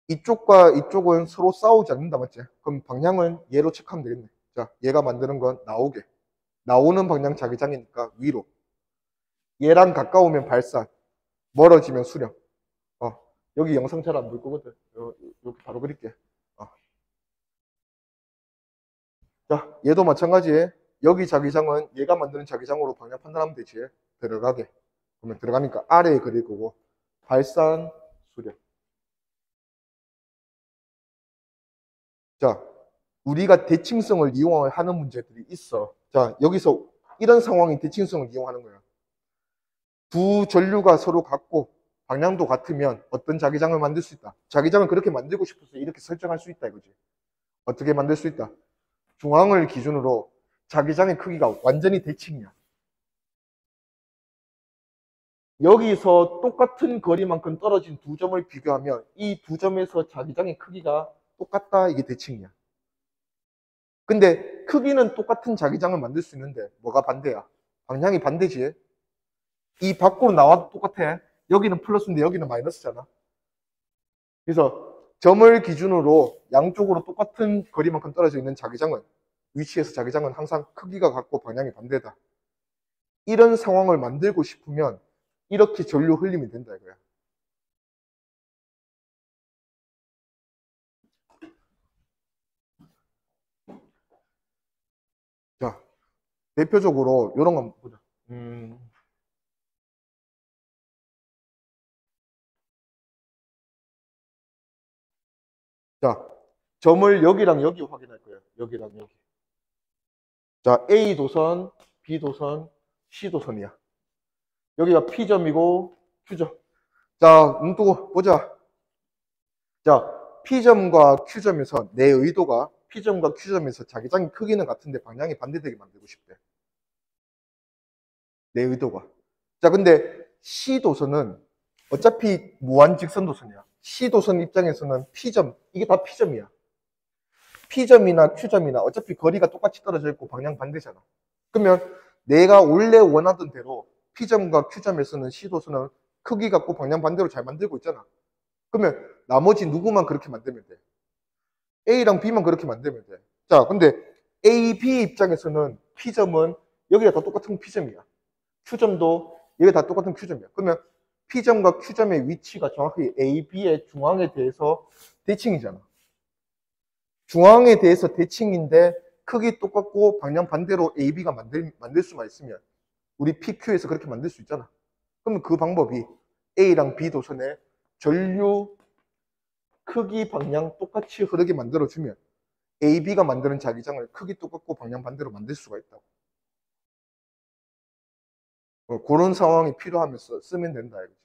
이쪽과 이쪽은 서로 싸우지 않는다, 맞지? 그럼 방향은 얘로 체크하면 되겠네. 자, 얘가 만드는 건 나오게. 나오는 방향 자기장이니까 위로. 얘랑 가까우면 발산. 멀어지면 수렴. 여기 영상 잘 안 보일 거거든. 이렇게 바로 그릴게. 어. 자, 얘도 마찬가지. 여기 자기장은 얘가 만드는 자기장으로 방향 판단하면 되지. 들어가게. 그러면 들어가니까 아래에 그릴 거고. 발산, 수렴. 자, 우리가 대칭성을 이용하는 문제들이 있어. 자, 여기서 이런 상황이 대칭성을 이용하는 거야. 두 전류가 서로 같고 방향도 같으면 어떤 자기장을 만들 수 있다. 자기장을 그렇게 만들고 싶어서 이렇게 설정할 수 있다 이거지. 어떻게 만들 수 있다. 중앙을 기준으로 자기장의 크기가 완전히 대칭이야. 여기서 똑같은 거리만큼 떨어진 두 점을 비교하면 이 두 점에서 자기장의 크기가 똑같다. 이게 대칭이야. 근데 크기는 똑같은 자기장을 만들 수 있는데 뭐가 반대야? 방향이 반대지. 이 밖으로 나와도 똑같아. 여기는 플러스인데 여기는 마이너스잖아. 그래서 점을 기준으로 양쪽으로 똑같은 거리만큼 떨어져 있는 자기장은 위치에서 자기장은 항상 크기가 같고 방향이 반대다. 이런 상황을 만들고 싶으면 이렇게 전류 흘림이 된다 이거야. 자, 대표적으로 이런 거 보자. 자, 점을 여기랑 여기 확인할 거예요. 여기랑 여기. 자, A 도선, B 도선, C 도선이야. 여기가 P점이고 Q점. 자, 눈 뜨고 보자. 자, P점과 Q점에서 내 의도가 P점과 Q점에서 자기장의 크기는 같은데 방향이 반대되게 만들고 싶대. 내 의도가. 자, 근데 C도선은 어차피 무한직선도선이야. C도선 입장에서는 P점, 이게 다 P점이야. P점이나 Q점이나 어차피 거리가 똑같이 떨어져 있고 방향 반대잖아. 그러면 내가 원래 원하던 대로 P점과 Q점에서는 C도선은 크기 같고 방향 반대로 잘 만들고 있잖아. 그러면 나머지 누구만 그렇게 만들면 돼? A랑 B만 그렇게 만들면 돼. 자, 근데 A, B 입장에서는 P점은 여기가 다 똑같은 P점이야. Q점도 여기가 다 똑같은 Q점이야. 그러면 P점과 Q점의 위치가 정확히 A, B의 중앙에 대해서 대칭이잖아. 중앙에 대해서 대칭인데 크기 똑같고 방향 반대로 A, B가 만들 수만 있으면 우리 PQ에서 그렇게 만들 수 있잖아. 그러면 그 방법이 A랑 B 도선에 전류 크기 방향 똑같이 흐르게 만들어주면 A, B가 만드는 자기장을 크기 똑같고 방향 반대로 만들 수가 있다고. 그런 상황이 필요하면서 쓰면 된다 이거지.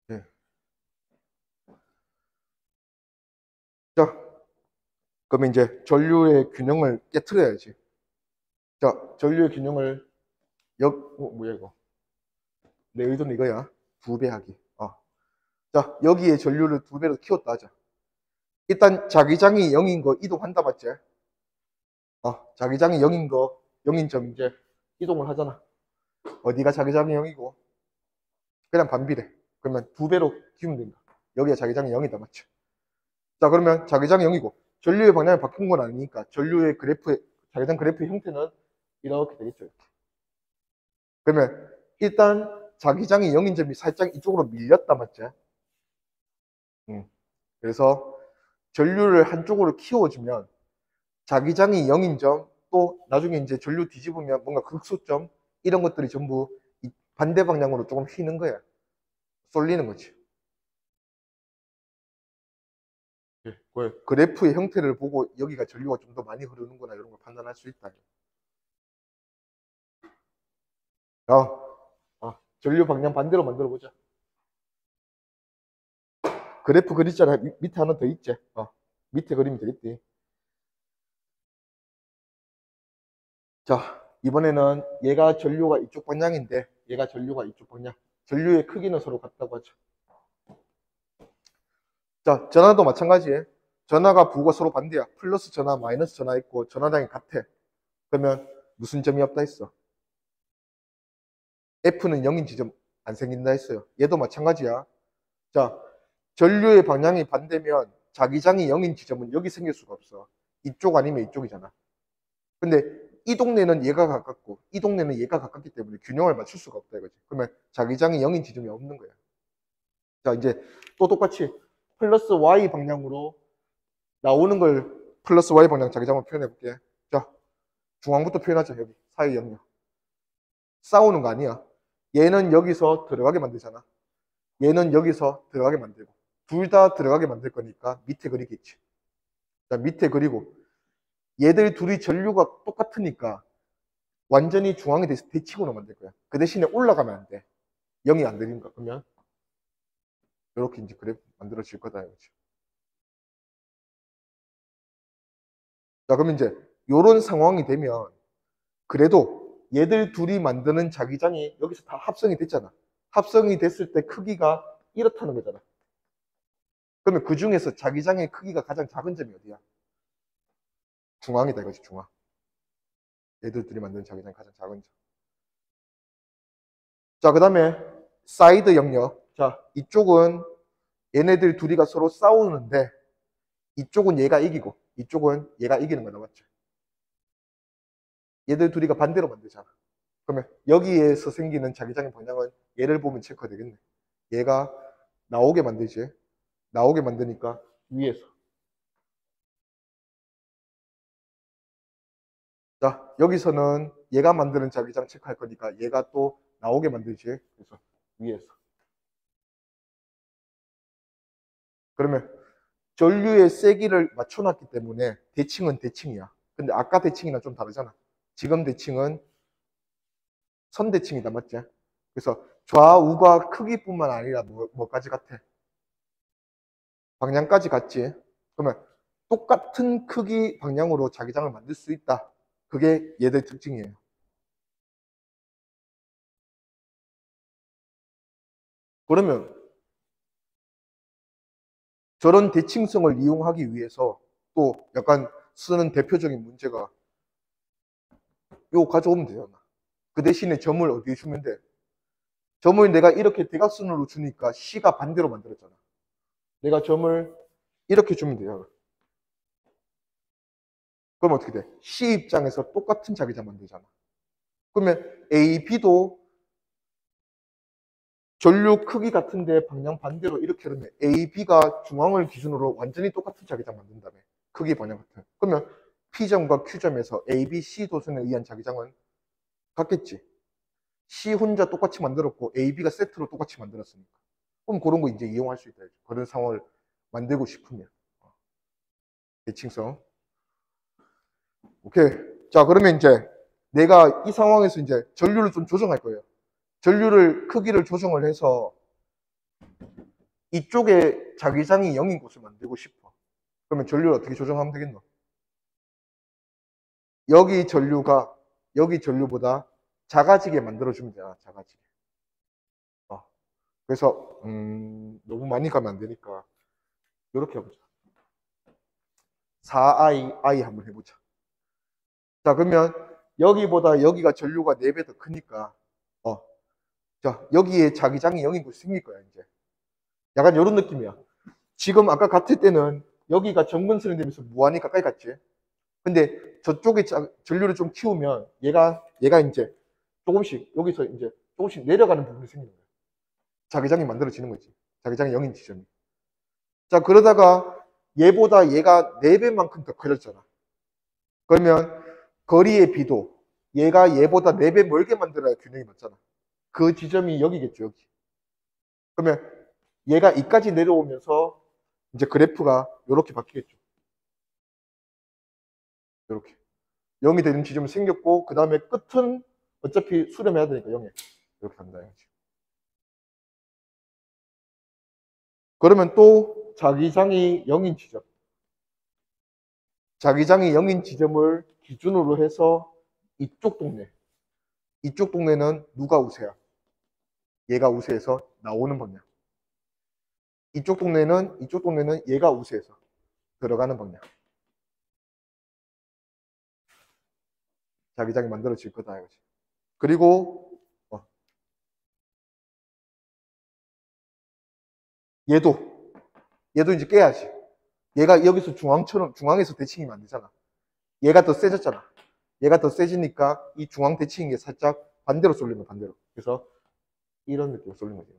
네. 자, 그러면 이제 전류의 균형을 깨트려야지. 자, 전류의 균형을 뭐야 이거? 내 의도는 이거야. 2배 하기. 자, 여기에 전류를 2배로 키웠다 하자. 일단 자기장이 0인 거 이동한다 맞지? 자기장이 0인 거 0인 점 이제 이동을 하잖아. 어디가 자기장이 0이고 그냥 반비례. 그러면 2배로 키우면 된다. 여기가 자기장이 0이다 맞죠? 자, 그러면 자기장이 0이고 전류의 방향이 바뀐 건 아니니까 전류의 자기장 그래프의 형태는 이렇게 되겠죠. 이렇게. 그러면 일단 자기장이 0인 점이 살짝 이쪽으로 밀렸다 맞지? 그래서 전류를 한쪽으로 키워주면 자기장이 0인 점, 또 나중에 이제 전류 뒤집으면 뭔가 극소점 이런 것들이 전부 반대 방향으로 조금 휘는 거야. 쏠리는 거지. 그래프의 형태를 보고 여기가 전류가 좀 더 많이 흐르는구나 이런 걸 판단할 수 있다. 전류 방향 반대로 만들어 보자. 그래프 그리잖아. 밑에 하나 더 있지. 밑에 그리면 되겠지. 자, 이번에는 얘가 전류가 이쪽 방향인데 얘가 전류가 이쪽 방향. 전류의 크기는 서로 같다고 하죠. 자, 전화도 마찬가지에 전화가 부호가 서로 반대야. 플러스 전화, 마이너스 전화 있고 전화량이 같아. 그러면 무슨 점이 없다 했어? F는 0인 지점 안 생긴다 했어요. 얘도 마찬가지야. 자, 전류의 방향이 반대면 자기장이 0인 지점은 여기 생길 수가 없어. 이쪽 아니면 이쪽이잖아. 근데 이 동네는 얘가 가깝고 이 동네는 얘가 가깝기 때문에 균형을 맞출 수가 없다 이거지. 그러면 자기장이 0인 지점이 없는 거야. 자, 이제 또 똑같이 플러스 Y 방향으로 나오는 걸 플러스 Y 방향 자기장으로 표현해 볼게. 자, 중앙부터 표현하자. 여기 사이 영역. 싸우는 거 아니야. 얘는 여기서 들어가게 만들잖아. 얘는 여기서 들어가게 만들고 둘 다 들어가게 만들 거니까 밑에 그리겠지. 자, 밑에 그리고 얘들 둘이 전류가 똑같으니까 완전히 중앙에 대칭으로 만들 거야. 그 대신에 올라가면 안 돼. 0이 안 되니까. 그러면 이렇게 이제 그래프 만들어질 거다 이거지. 자, 그럼 이제 이런 상황이 되면 그래도 얘들 둘이 만드는 자기장이 여기서 다 합성이 됐잖아. 합성이 됐을 때 크기가 이렇다는 거잖아. 그러면 그 중에서 자기장의 크기가 가장 작은 점이 어디야? 중앙이다 이거지, 중앙. 얘들 둘이 만드는 자기장이 가장 작은 점. 자, 그 다음에 사이드 영역. 자, 이쪽은 얘네들 둘이가 서로 싸우는데 이쪽은 얘가 이기고 이쪽은 얘가 이기는 거다, 맞죠? 얘들 둘이가 반대로 만들잖아. 그러면 여기에서 생기는 자기장의 방향은 얘를 보면 체크가 되겠네. 얘가 나오게 만들지. 나오게 만드니까 위에서. 자, 여기서는 얘가 만드는 자기장 체크할 거니까 얘가 또 나오게 만들지. 그래서 위에서. 그러면 전류의 세기를 맞춰놨기 때문에 대칭은 대칭이야. 근데 아까 대칭이랑 좀 다르잖아. 지금 대칭은 선대칭이다, 맞지? 그래서 좌우가 크기뿐만 아니라 뭐까지 같아? 방향까지 같지? 그러면 똑같은 크기 방향으로 자기장을 만들 수 있다. 그게 얘들 특징이에요. 그러면 저런 대칭성을 이용하기 위해서 또 약간 쓰는 대표적인 문제가 이거 가져오면 되잖아. 그 대신에 점을 어디에 주면 돼? 점을 내가 이렇게 대각선으로 주니까 C가 반대로 만들었잖아. 내가 점을 이렇게 주면 돼요. 그럼 어떻게 돼? C 입장에서 똑같은 자기장 만들잖아. 그러면 A, B도 전류 크기 같은데 방향 반대로 이렇게 하면 A, B가 중앙을 기준으로 완전히 똑같은 자기장 만든다며. 크기 방향 같은. 그러면 P점과 Q점에서 A, B, C 도선에 의한 자기장은 같겠지. C 혼자 똑같이 만들었고 A, B가 세트로 똑같이 만들었으니까. 그럼 그런 거 이제 이용할 수 있다. 그런 상황을 만들고 싶으면. 대칭성. 오케이. 자, 그러면 이제 내가 이 상황에서 이제 전류를 좀 조정할 거예요. 전류를 크기를 조정을 해서 이쪽에 자기장이 0인 곳을 만들고 싶어. 그러면 전류를 어떻게 조정하면 되겠노? 여기 전류가 여기 전류보다 작아지게 만들어주면 되나? 작아지게. 어. 그래서 너무 많이 가면 안 되니까 이렇게 해보자. 4i, i 한번 해보자. 자, 그러면 여기보다 여기가 전류가 4배 더 크니까 어. 자, 여기에 자기장이 0인 곳이 생길 거야, 이제. 약간 이런 느낌이야. 지금 아까 같을 때는 여기가 정근선이 되면서 무한히 가까이 갔지. 근데 저쪽에 전류를 좀 키우면 얘가 이제 조금씩 여기서 이제 조금씩 내려가는 부분이 생기는 거야. 자기장이 만들어지는 거지. 자기장이 0인 지점이. 자, 그러다가 얘보다 얘가 4배만큼 더 커졌잖아. 그러면 거리의 비도 얘가 얘보다 4배 멀게 만들어야 균형이 맞잖아. 그 지점이 여기겠죠, 여기. 그러면 얘가 이까지 내려오면서 이제 그래프가 이렇게 바뀌겠죠. 이렇게. 0이 되는 지점이 생겼고, 그 다음에 끝은 어차피 수렴해야 되니까 0에. 이렇게 간다. 그러면 또 자기장이 0인 지점. 자기장이 0인 지점을 기준으로 해서 이쪽 동네. 이쪽 동네는 누가 우세야? 얘가 우세해서 나오는 방향. 이쪽 동네는 얘가 우세해서 들어가는 방향. 자기장이 만들어질 거다 이거지. 그리고 얘도 이제 깨야지. 얘가 여기서 중앙에서 대칭이면 안 되잖아. 얘가 더 세졌잖아. 얘가 더 세지니까 이 중앙 대칭인 게 살짝 반대로 쏠리는 거야, 반대로. 그래서 이런 느낌으로 쏠리는 거지.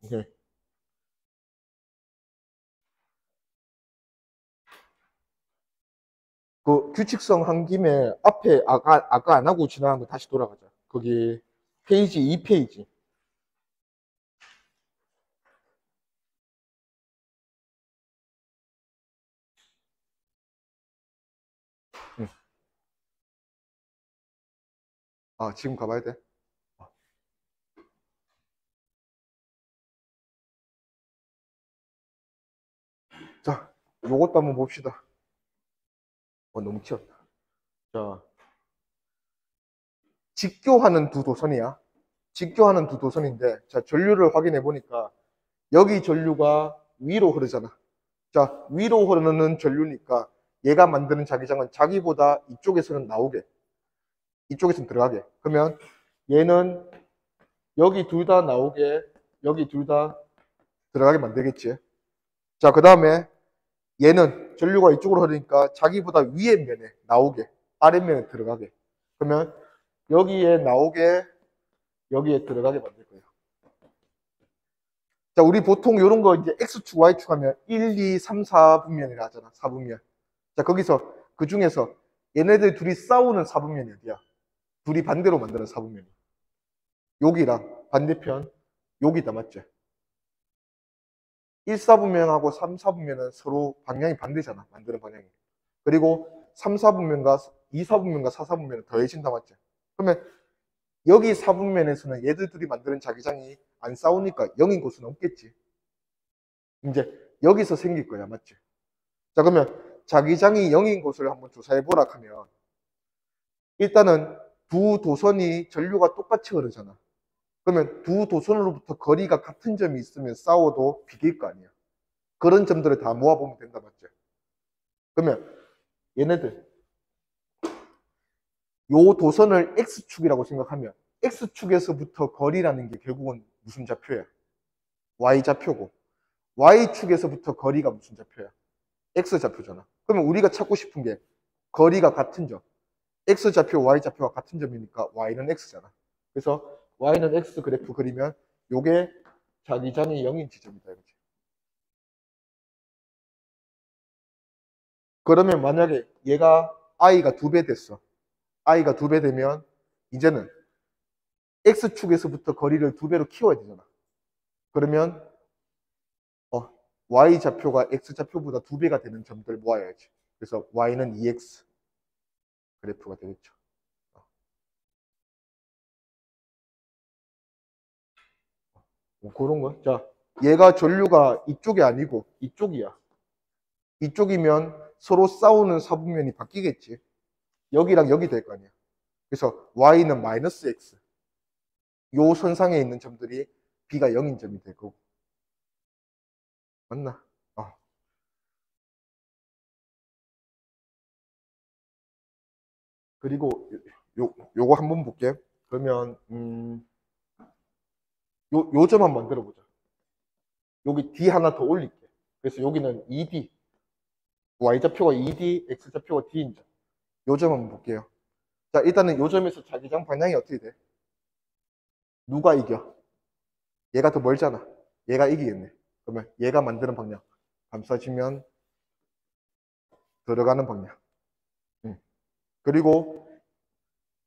오케이. 그 규칙성 한 김에 앞에 아까 안 하고 지나간 거 다시 돌아가자. 거기 페이지 2페이지. 응. 아, 지금 가봐야 돼. 자, 요것도 한번 봅시다. 너무 튀었다. 자, 직교하는 두 도선이야. 직교하는 두 도선인데, 자, 전류를 확인해 보니까 여기 전류가 위로 흐르잖아. 자, 위로 흐르는 전류니까 얘가 만드는 자기장은 자기보다 이쪽에서는 나오게, 이쪽에서는 들어가게. 그러면 얘는 여기 둘 다 나오게, 여기 둘 다 들어가게 만들겠지. 자, 그 다음에 얘는 전류가 이쪽으로 흐르니까 자기보다 위에 면에 나오게, 아랫면에 들어가게. 그러면 여기에 나오게, 여기에 들어가게 만들 거예요. 자, 우리 보통 이런 거 이제 X축, Y축 하면 1, 2, 3, 4분면이라 하잖아. 4분면. 자, 거기서 그 중에서 얘네들 둘이 싸우는 4분면이 어디야? 둘이 반대로 만드는 4분면이. 여기랑 반대편, 여기다 맞지? 1, 4분면하고 3, 4분면은 서로 방향이 반대잖아. 만드는 방향이. 그리고 3, 4분면과 2, 4분면과 4, 4분면은 더해진다 맞지? 그러면 여기 4분면에서는 얘들 둘이 만드는 자기장이 안 싸우니까 0인 곳은 없겠지. 이제 여기서 생길 거야. 맞지? 자, 그러면 자기장이 0인 곳을 한번 조사해 보라 하면 일단은 두 도선이 전류가 똑같이 흐르잖아. 그러면 두 도선으로부터 거리가 같은 점이 있으면 싸워도 비길 거 아니야. 그런 점들을 다 모아보면 된다. 맞지? 그러면 얘네들 요 도선을 X축이라고 생각하면 X축에서부터 거리라는 게 결국은 무슨 좌표야? Y좌표고 Y축에서부터 거리가 무슨 좌표야? X좌표잖아. 그러면 우리가 찾고 싶은 게 거리가 같은 점. X좌표, Y좌표가 같은 점이니까 Y는 X잖아. 그래서 Y는 X 그래프 그리면 요게 자기장이 0인 지점이다. 이거지. 그러면 만약에 얘가 I가 2배 됐어. I가 2배 되면 이제는 X축에서부터 거리를 2배로 키워야 되잖아. 그러면 Y좌표가 X좌표보다 2배가 되는 점들 모아야지. 그래서 Y는 2X 그래프가 되겠죠. 그런 거. 자, 얘가 전류가 이쪽이 아니고 이쪽이야. 이쪽이면 서로 싸우는 사분면이 바뀌겠지. 여기랑 여기 될 거 아니야. 그래서 Y는 마이너스 X. 요 선상에 있는 점들이 B가 0인 점이 될 거고. 맞나? 어. 그리고 요거 한번 볼게. 그러면 요 점 한번 만들어 보자. 여기 D 하나 더 올릴게. 그래서 여기는 ED. Y좌표가 ED, X좌표가 D인 점. 요 점 한번 볼게요. 자, 일단은 요 점에서 자기장 방향이 어떻게 돼? 누가 이겨? 얘가 더 멀잖아. 얘가 이기겠네. 그러면 얘가 만드는 방향. 감싸지면 들어가는 방향. 음. 그리고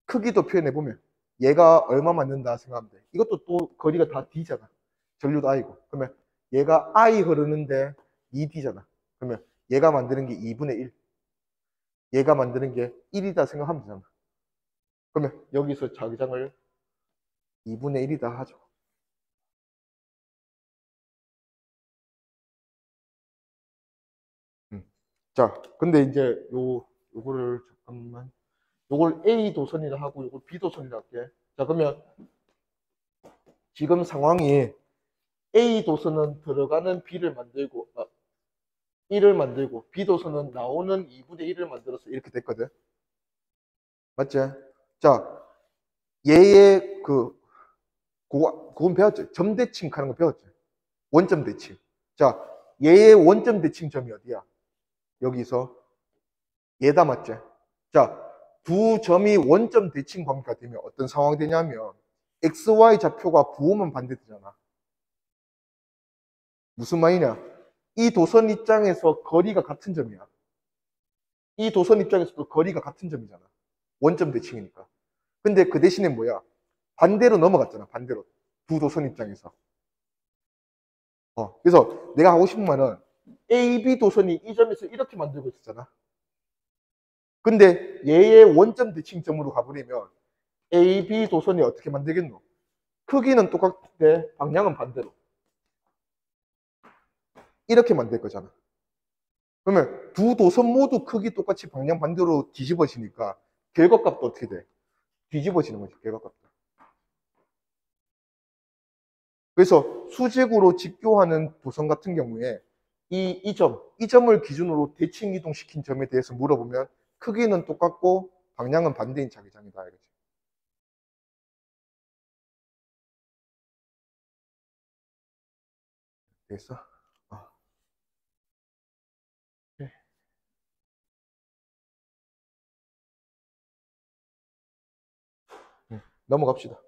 크기도 표현해보면 얘가 얼마 맞는다 생각하면 돼. 이것도 또 거리가 다 D잖아. 전류도 I고. 그러면 얘가 I 흐르는데 2D잖아. 그러면 얘가 만드는 게 2분의 1. 얘가 만드는 게 1이다 생각하면 되잖아. 그러면 여기서 자기장을 2분의 1이다 하죠. 자, 근데 이제 요거를 잠깐만. 요걸 A 도선이라 하고 요걸 B 도선이라 할게. 자, 그러면 지금 상황이 A 도선은 들어가는 B를 만들고 1을 만들고 B 도선은 나오는 2분의 1을 만들어서 이렇게 됐거든. 맞지? 자, 얘의 그건 배웠죠. 점 대칭하는 거 배웠죠. 원점 대칭. 자, 얘의 원점 대칭점이 어디야? 여기서 얘다 맞지? 자, 두 점이 원점 대칭 관계가 되면 어떤 상황이 되냐면 XY 좌표가 부호만 반대되잖아. 무슨 말이냐? 이 도선 입장에서 거리가 같은 점이야. 이 도선 입장에서도 거리가 같은 점이잖아. 원점 대칭이니까. 근데 그 대신에 뭐야? 반대로 넘어갔잖아. 반대로. 두 도선 입장에서. 그래서 내가 하고 싶은 말은 AB 도선이 이 점에서 이렇게 만들고 있었잖아. 근데 얘의 원점 대칭점으로 가버리면 AB 도선이 어떻게 만들겠노? 크기는 똑같은데 방향은 반대로. 이렇게 만들 거잖아. 그러면 두 도선 모두 크기 똑같이 방향 반대로 뒤집어지니까 결과값도 어떻게 돼? 뒤집어지는 거지, 결과값도. 그래서 수직으로 직교하는 도선 같은 경우에 이 점을 기준으로 대칭 이동시킨 점에 대해서 물어보면 크기는 똑같고 방향은 반대인 자기장이다. 이거지. 됐어? 어. 네. 넘어갑시다.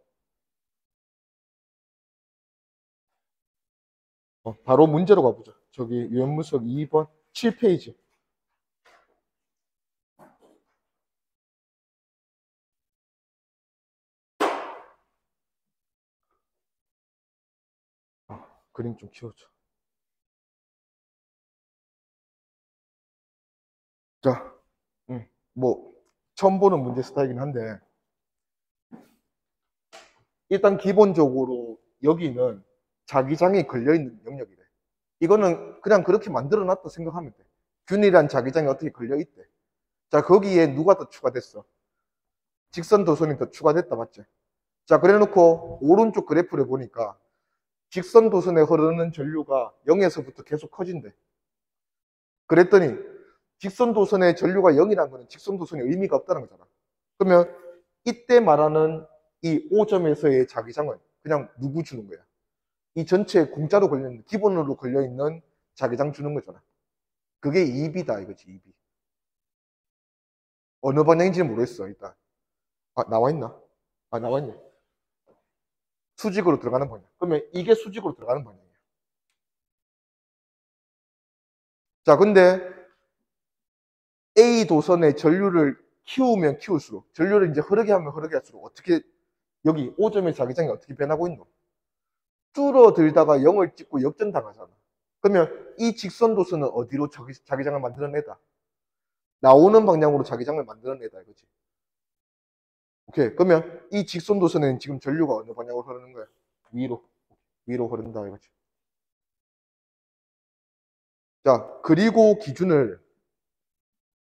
바로 문제로 가보자. 저기 유연문석 2번 7페이지. 그림 좀 키워줘. 자, 뭐 처음 보는 문제 스타일이긴 한데 일단 기본적으로 여기는 자기장이 걸려있는 영역이래. 이거는 그냥 그렇게 만들어 놨다 생각하면 돼. 균이란 자기장이 어떻게 걸려있대. 자, 거기에 누가 더 추가됐어? 직선 도선이 더 추가됐다, 맞지? 자, 그래 놓고 오른쪽 그래프를 보니까 직선 도선에 흐르는 전류가 0에서부터 계속 커진대. 그랬더니 직선 도선의 전류가 0이라는 거는 직선 도선에 의미가 없다는 거잖아. 그러면 이때 말하는 이 5점에서의 자기장은 그냥 누구 주는 거야? 이 전체에 공짜로 걸려있는, 기본으로 걸려있는 자기장 주는 거잖아. 그게 2B다 이거지, 2B. 어느 방향인지는 모르겠어, 일단. 나와 있나? 나와 있네. 수직으로 들어가는 방향. 그러면 이게 수직으로 들어가는 방향이야. 자, 근데 A 도선의 전류를 키우면 키울수록, 전류를 이제 흐르게 하면 흐르게 할수록 어떻게, 여기 5점의 자기장이 어떻게 변하고 있노? 줄어들다가 0을 찍고 역전당하잖아. 그러면 이 직선 도선은 어디로 자기장을 만들어내다? 나오는 방향으로 자기장을 만들어내다 이거지. 오케이. 그러면 이 직선 도선에는 지금 전류가 어느 방향으로 흐르는 거야? 위로 흐른다 이거지. 자, 그리고 기준을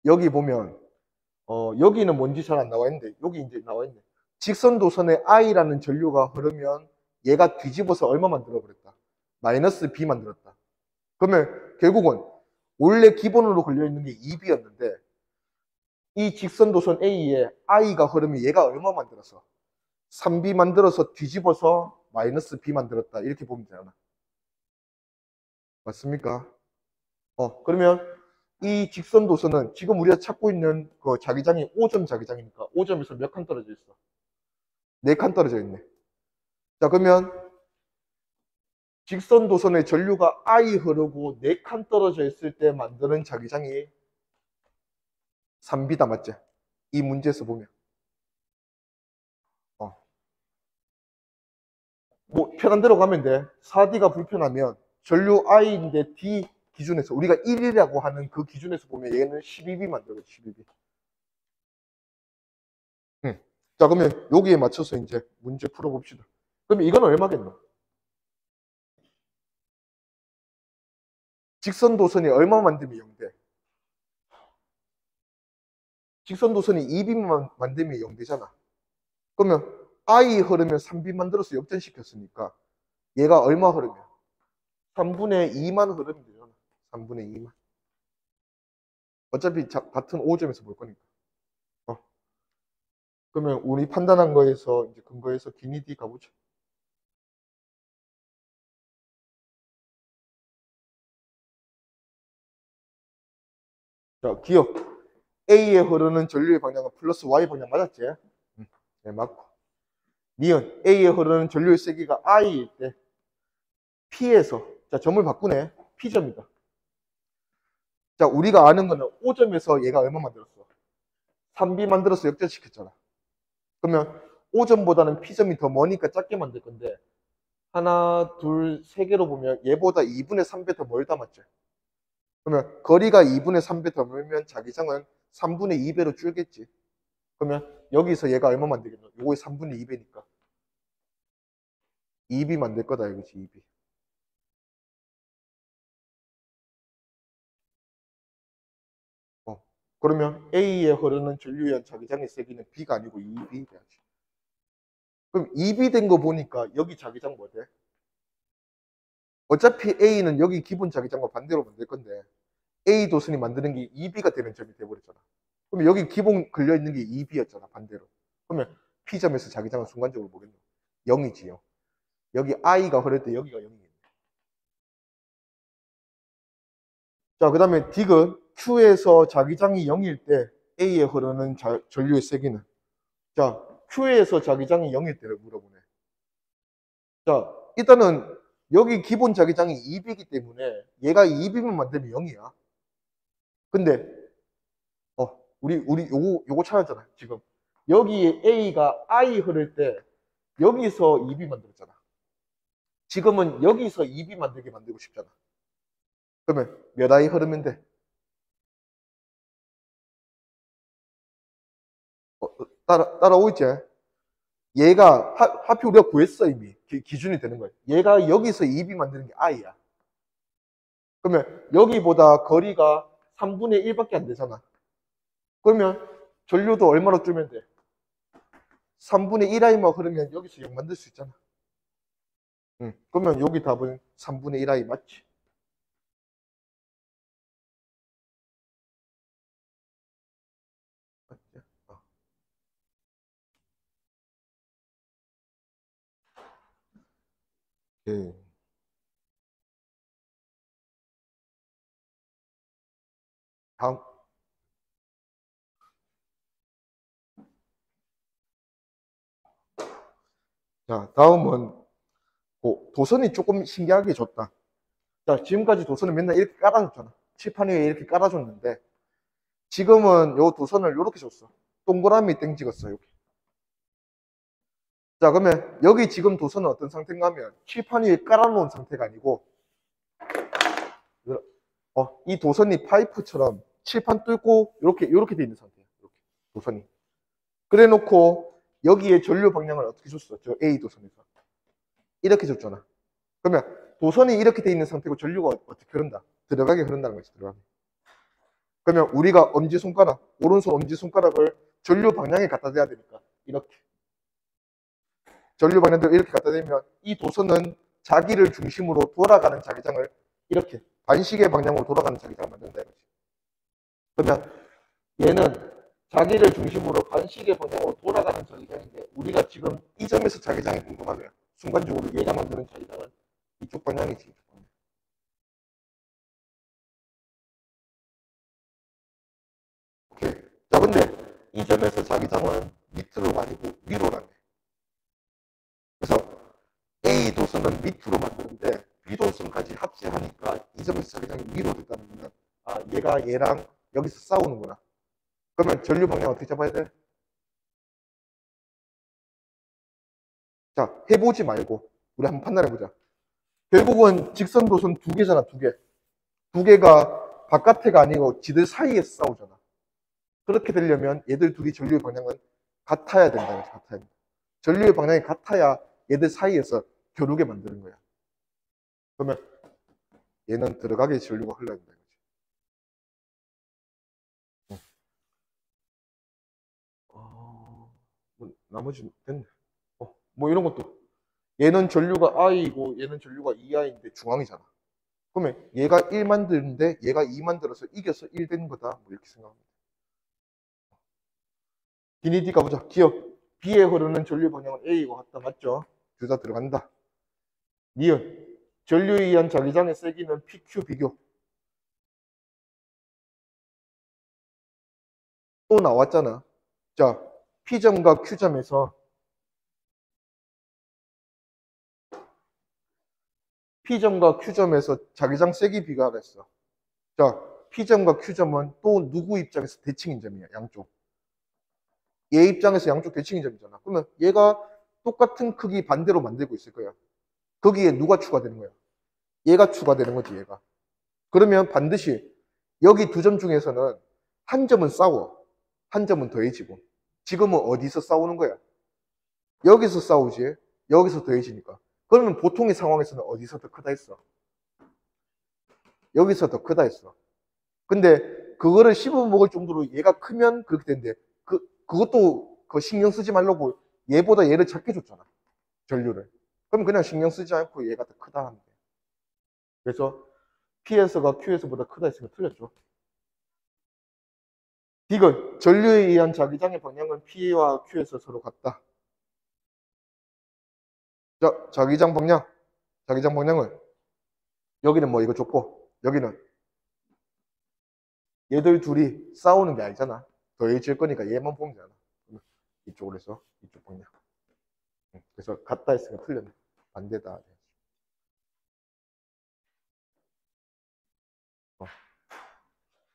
여기 보면 여기는 뭔지 잘 안 나와 있는데 여기 이제 나와 있네. 직선 도선에 I라는 전류가 흐르면 얘가 뒤집어서 얼마 만들어 버렸다. 마이너스 B 만들었다. 그러면 결국은 원래 기본으로 걸려 있는 게 2B였는데 이 직선 도선 A에 I가 흐르면 얘가 얼마 만들었어? 3B 만들어서 뒤집어서 마이너스 B 만들었다. 이렇게 보면 되잖아. 맞습니까? 그러면 이 직선 도선은 지금 우리가 찾고 있는 그 자기장이 5점 자기장이니까 5점에서 몇 칸 떨어져 있어? 4칸 떨어져 있네. 자, 그러면 직선 도선의 전류가 I 흐르고 4칸 떨어져 있을 때 만드는 자기장이 3B다, 맞지? 이 문제에서 보면. 뭐 편한 대로 가면 돼. 4D가 불편하면 전류 I인데 D 기준에서 우리가 1이라고 하는 그 기준에서 보면 얘는 12B 만들어요. 12B. 자, 그러면 여기에 맞춰서 이제 문제 풀어봅시다. 그러면 이건 얼마겠노? 직선 도선이 얼마 만들면 0돼? 직선 도선이 2B만 만들면 0 되잖아. 그러면 I 흐르면 3B 만들어서 역전시켰으니까 얘가 얼마 흐르면? 3분의 2만 흐르면 되잖아. 3분의 2만. 어차피 같은 5점에서 볼 거니까. 어. 그러면 우리 판단한 거에서 이제 근거에서 기니 D 가보자. 자, 기억. A에 흐르는 전류의 방향은 플러스 Y 방향 맞았지? 네, 맞고. 니은 A에 흐르는 전류의 세기가 I일 때 P에서, 자, 점을 바꾸네. P점이다. 자, 우리가 아는 거는 5점에서 얘가 얼마 만들었어? 3B 만들어서 역전시켰잖아. 그러면 5점보다는 P점이 더 머니까 작게 만들 건데 하나, 둘, 세 개로 보면 얘보다 2분의 3배 더 멀다 맞죠? 그러면 거리가 2분의 3배 더 멀면 자기장은 3분의 2배로 줄겠지. 그러면 여기서 얘가 얼마 만들겠노? 요거의 3분의 2배니까 2B 만들 거다 이거지 2B. 그러면 A에 흐르는 전류의 자기장의 세기는 B가 아니고 2B 돼야지. 그럼 2B 된 거 보니까 여기 자기장 뭐 돼? 어차피 A는 여기 기본 자기장과 반대로 만들 건데 A 도선이 만드는 게 2B가 되는 점이 돼버렸잖아. 그럼 여기 기본 걸려 있는 게 2B였잖아 반대로. 그러면 P점에서 자기장은 순간적으로 뭐겠노? 0이지요. 여기 I가 흐를 때 여기가 0이겠네. 자, 그 다음에 D은 Q에서 자기장이 0일 때 A에 흐르는 전류의 세기는, 자, Q에서 자기장이 0일 때를 물어보네. 자, 일단은 여기 기본 자기장이 2B이기 때문에 얘가 2B만 만들면 0이야. 근데 우리 요거 찾았잖아 지금. 여기에 A가 I 흐를 때 여기서 2B 만들었잖아. 지금은 여기서 2B 만들게 만들고 싶잖아. 그러면 몇 I 흐르면 돼? 따라오있지? 얘가 하필 우리가 구했어 이미. 기준이 되는 거야. 얘가 여기서 2B 만드는 게 I야. 그러면 여기보다 거리가 3분의 1밖에 안 되잖아. 그러면 전류도 얼마로 줄면 돼? 3분의 1I만 흐르면 여기서 0 만들 수 있잖아. 그러면 여기 답은 3분의 1I 맞지? 맞지? 예. 다음. 자, 다음은 도선이 조금 신기하게 줬다. 자, 지금까지 도선을 맨날 이렇게 깔아줬잖아. 칠판 위에 이렇게 깔아줬는데 지금은 요 도선을 이렇게 줬어. 동그라미 땡 찍었어. 이렇게. 자, 그러면 여기 지금 도선은 어떤 상태인가 하면 칠판 위에 깔아놓은 상태가 아니고 이 도선이 파이프처럼 칠판 뚫고 이렇게 돼 있는 상태야. 이렇게 도선이. 그래 놓고 여기에 전류 방향을 어떻게 줬어? 저 A 도선에서. 이렇게 줬잖아. 그러면 도선이 이렇게 돼 있는 상태고 전류가 어떻게 흐른다? 들어가게 흐른다는 거지. 들어가게. 그러면 우리가 엄지손가락, 오른손 엄지손가락을 전류 방향에 갖다 대야 되니까 이렇게. 전류 방향대로 이렇게 갖다 대면 이 도선은 자기를 중심으로 돌아가는 자기장을 이렇게 반시계 방향으로 돌아가는 자기장을 만든다 이거지. 그러면 얘는 자기를 중심으로 반시계 방향으로 돌아가는 자기장인데 우리가 지금 이 점에서 자기장이 궁금하면 순간적으로 얘가 만드는 자기장은 이쪽 방향이지. 이쪽 방향. 오케이. 자, 근데 이 점에서 자기장은 밑으로가 아니고 위로라네. 그래서 A 도선은 밑으로 만드는데 B 도선까지 합체하니까 이 점에서 자기장이 위로 됐다는 거는 얘가 얘랑 여기서 싸우는구나. 그러면 전류 방향 어떻게 잡아야 돼? 자, 해보지 말고 우리 한번 판단해보자. 결국은 직선 도선 두 개잖아, 두 개. 두 개가 바깥에가 아니고 지들 사이에서 싸우잖아. 그렇게 되려면 얘들 둘이 전류의 방향은 같아야 된다. 같아야 된다. 전류의 방향이 같아야 얘들 사이에서 겨루게 만드는 거야. 그러면 얘는 들어가게 전류가 흘러야 된다. 나머지 됐네. 뭐 이런 것도. 얘는 전류가 I이고 얘는 전류가 2I인데 중앙이잖아. 그러면 얘가 1 만드는데 얘가 2 만들어서 이겨서 1 되는 거다. 뭐 이렇게 생각합니다. 기니 D 가보자. 기억. B에 흐르는 전류 방향은 A와 같다. 맞죠? 둘 다 들어간다. 니은. 전류에 의한 자기장의 세기는 PQ 비교. 또 나왔잖아. 자, P점과 Q점에서 P점과 Q점에서 자기장 세기 비교하라 했어. 자, P점과 Q점은 또 누구 입장에서 대칭인 점이야, 양쪽. 얘 입장에서 양쪽 대칭인 점이잖아. 그러면 얘가 똑같은 크기 반대로 만들고 있을 거야. 거기에 누가 추가되는 거야? 얘가 추가되는 거지, 얘가. 그러면 반드시 여기 두 점 중에서는 한 점은 싸워. 한 점은 더해지고. 지금은 어디서 싸우는 거야? 여기서 싸우지. 여기서 더해지니까. 그러면 보통의 상황에서는 어디서 더 크다 했어? 여기서 더 크다 했어. 근데 그거를 씹어 먹을 정도로 얘가 크면 그렇게 되는데 그것도 그 신경 쓰지 말라고 얘보다 얘를 작게 줬잖아. 전류를. 그럼 그냥 신경 쓰지 않고 얘가 더 크다 하면 돼. 그래서 P에서가 Q에서보다 크다 했으면 틀렸죠. 이거 전류에 의한 자기장의 방향은 P와 Q에서 서로 같다. 자, 자기장 방향을 여기는 뭐 이거 줬고 여기는 얘들 둘이 싸우는 게 아니잖아. 더해질 거니까 얘만 보면 되잖아. 이쪽으로 해서 이쪽 방향. 그래서 같다 했으면 틀렸네. 반대다. 어,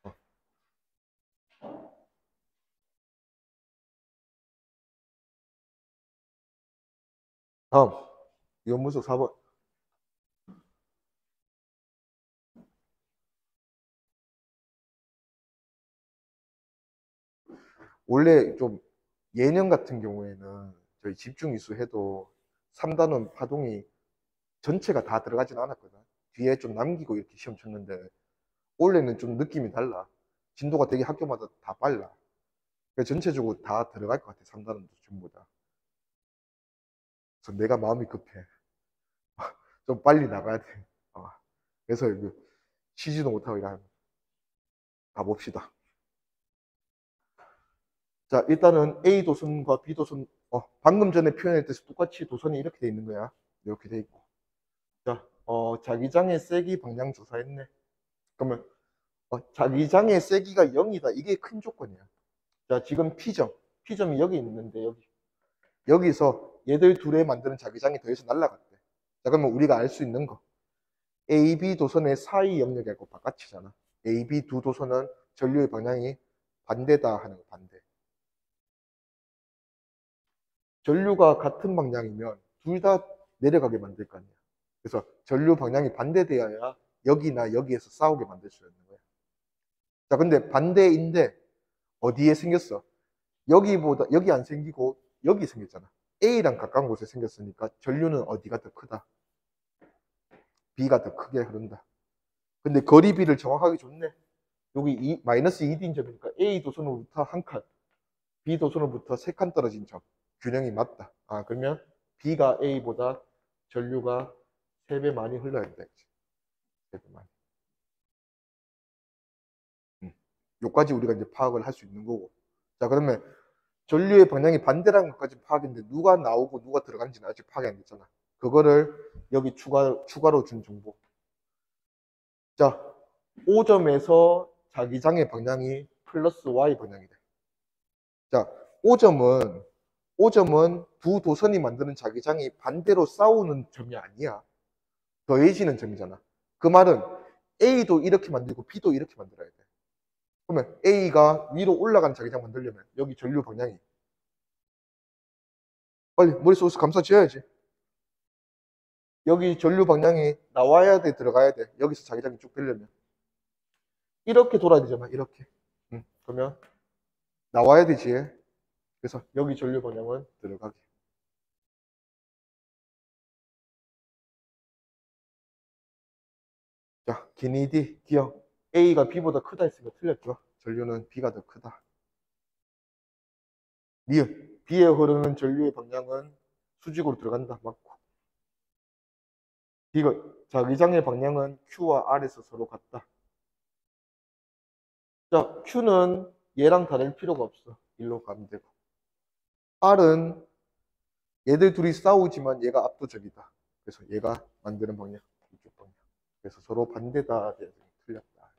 어. 다음 연문서 4번. 원래 좀 예년 같은 경우에는 저희 집중이수 해도 3단원 파동이 전체가 다 들어가진 않았거든. 뒤에 좀 남기고 이렇게 시험 쳤는데 올해는 좀 느낌이 달라. 진도가 되게 학교마다 다 빨라. 그래서 전체적으로 다 들어갈 것 같아. 3단원도 전부 다. 그래서 내가 마음이 급해. 좀 빨리 나가야 돼. 어. 그래서 쉬지도 못하고 이래 가봅시다. 자, 일단은 A 도선과 B 도선, 방금 전에 표현했듯이 똑같이 도선이 이렇게 돼 있는 거야. 이렇게 돼 있고. 자, 자기장의 세기 방향 조사했네. 그러면, 자기장의 세기가 0이다. 이게 큰 조건이야. 자, 지금 P점. P점이 여기 있는데, 여기서 얘들 둘에 만드는 자기장이 더해서 날아갔대. 자, 그러면 우리가 알 수 있는 거. AB 도선의 사이 영역이고 바깥이잖아. AB 두 도선은 전류의 방향이 반대다 하는 거, 반대. 전류가 같은 방향이면 둘 다 내려가게 만들 거 아니야. 그래서 전류 방향이 반대되어야 여기나 여기에서 싸우게 만들 수 있는 거야. 자, 근데 반대인데 어디에 생겼어? 여기보다 여기 안 생기고 여기 생겼잖아. A랑 가까운 곳에 생겼으니까 전류는 어디가 더 크다? B가 더 크게 흐른다. 근데 거리비를 정확하게 줬네. 여기 마이너스 2D인 점이니까 A 도선으로부터 한 칸, B 도선으로부터 세 칸 떨어진 점. 균형이 맞다. 아, 그러면 B가 A보다 전류가 3배 많이 흘러야 된다. 3배 많이. 요까지 우리가 이제 파악을 할 수 있는 거고. 자, 그러면 전류의 방향이 반대라는 것까지 파악했는데 누가 나오고 누가 들어간지는 아직 파악이 안 됐잖아. 그거를 여기 추가로 준 정보. 자, 5점에서 자기장의 방향이 플러스 Y 방향이래. 자, 5점은 두 도선이 만드는 자기장이 반대로 싸우는 점이 아니야. 더해지는 점이잖아. 그 말은 A도 이렇게 만들고 B도 이렇게 만들어야 돼. 그러면 A가 위로 올라가는 자기장 만들려면 여기 전류 방향이 빨리 머릿속에서 감싸 지어야지. 여기 전류 방향이 나와야 돼, 들어가야 돼. 여기서 자기장이 쭉 되려면 이렇게 돌아야 되잖아. 이렇게. 그러면 나와야 되지. 그래서 여기 전류 방향은 들어가게. 자, 기니디 기억. A가 B보다 크다 했으니까 틀렸죠. 전류는 B가 더 크다. 니은. B에 흐르는 전류의 방향은 수직으로 들어간다. 맞고. B가 자기장의 방향은 Q와 R에서 서로 같다. 자, Q는 얘랑 다를 필요가 없어. 일로 가면 되고. R은 얘들 둘이 싸우지만 얘가 압도적이다. 그래서 얘가 만드는 방향, 이쪽 방향. 그래서 서로 반대다. 틀렸다.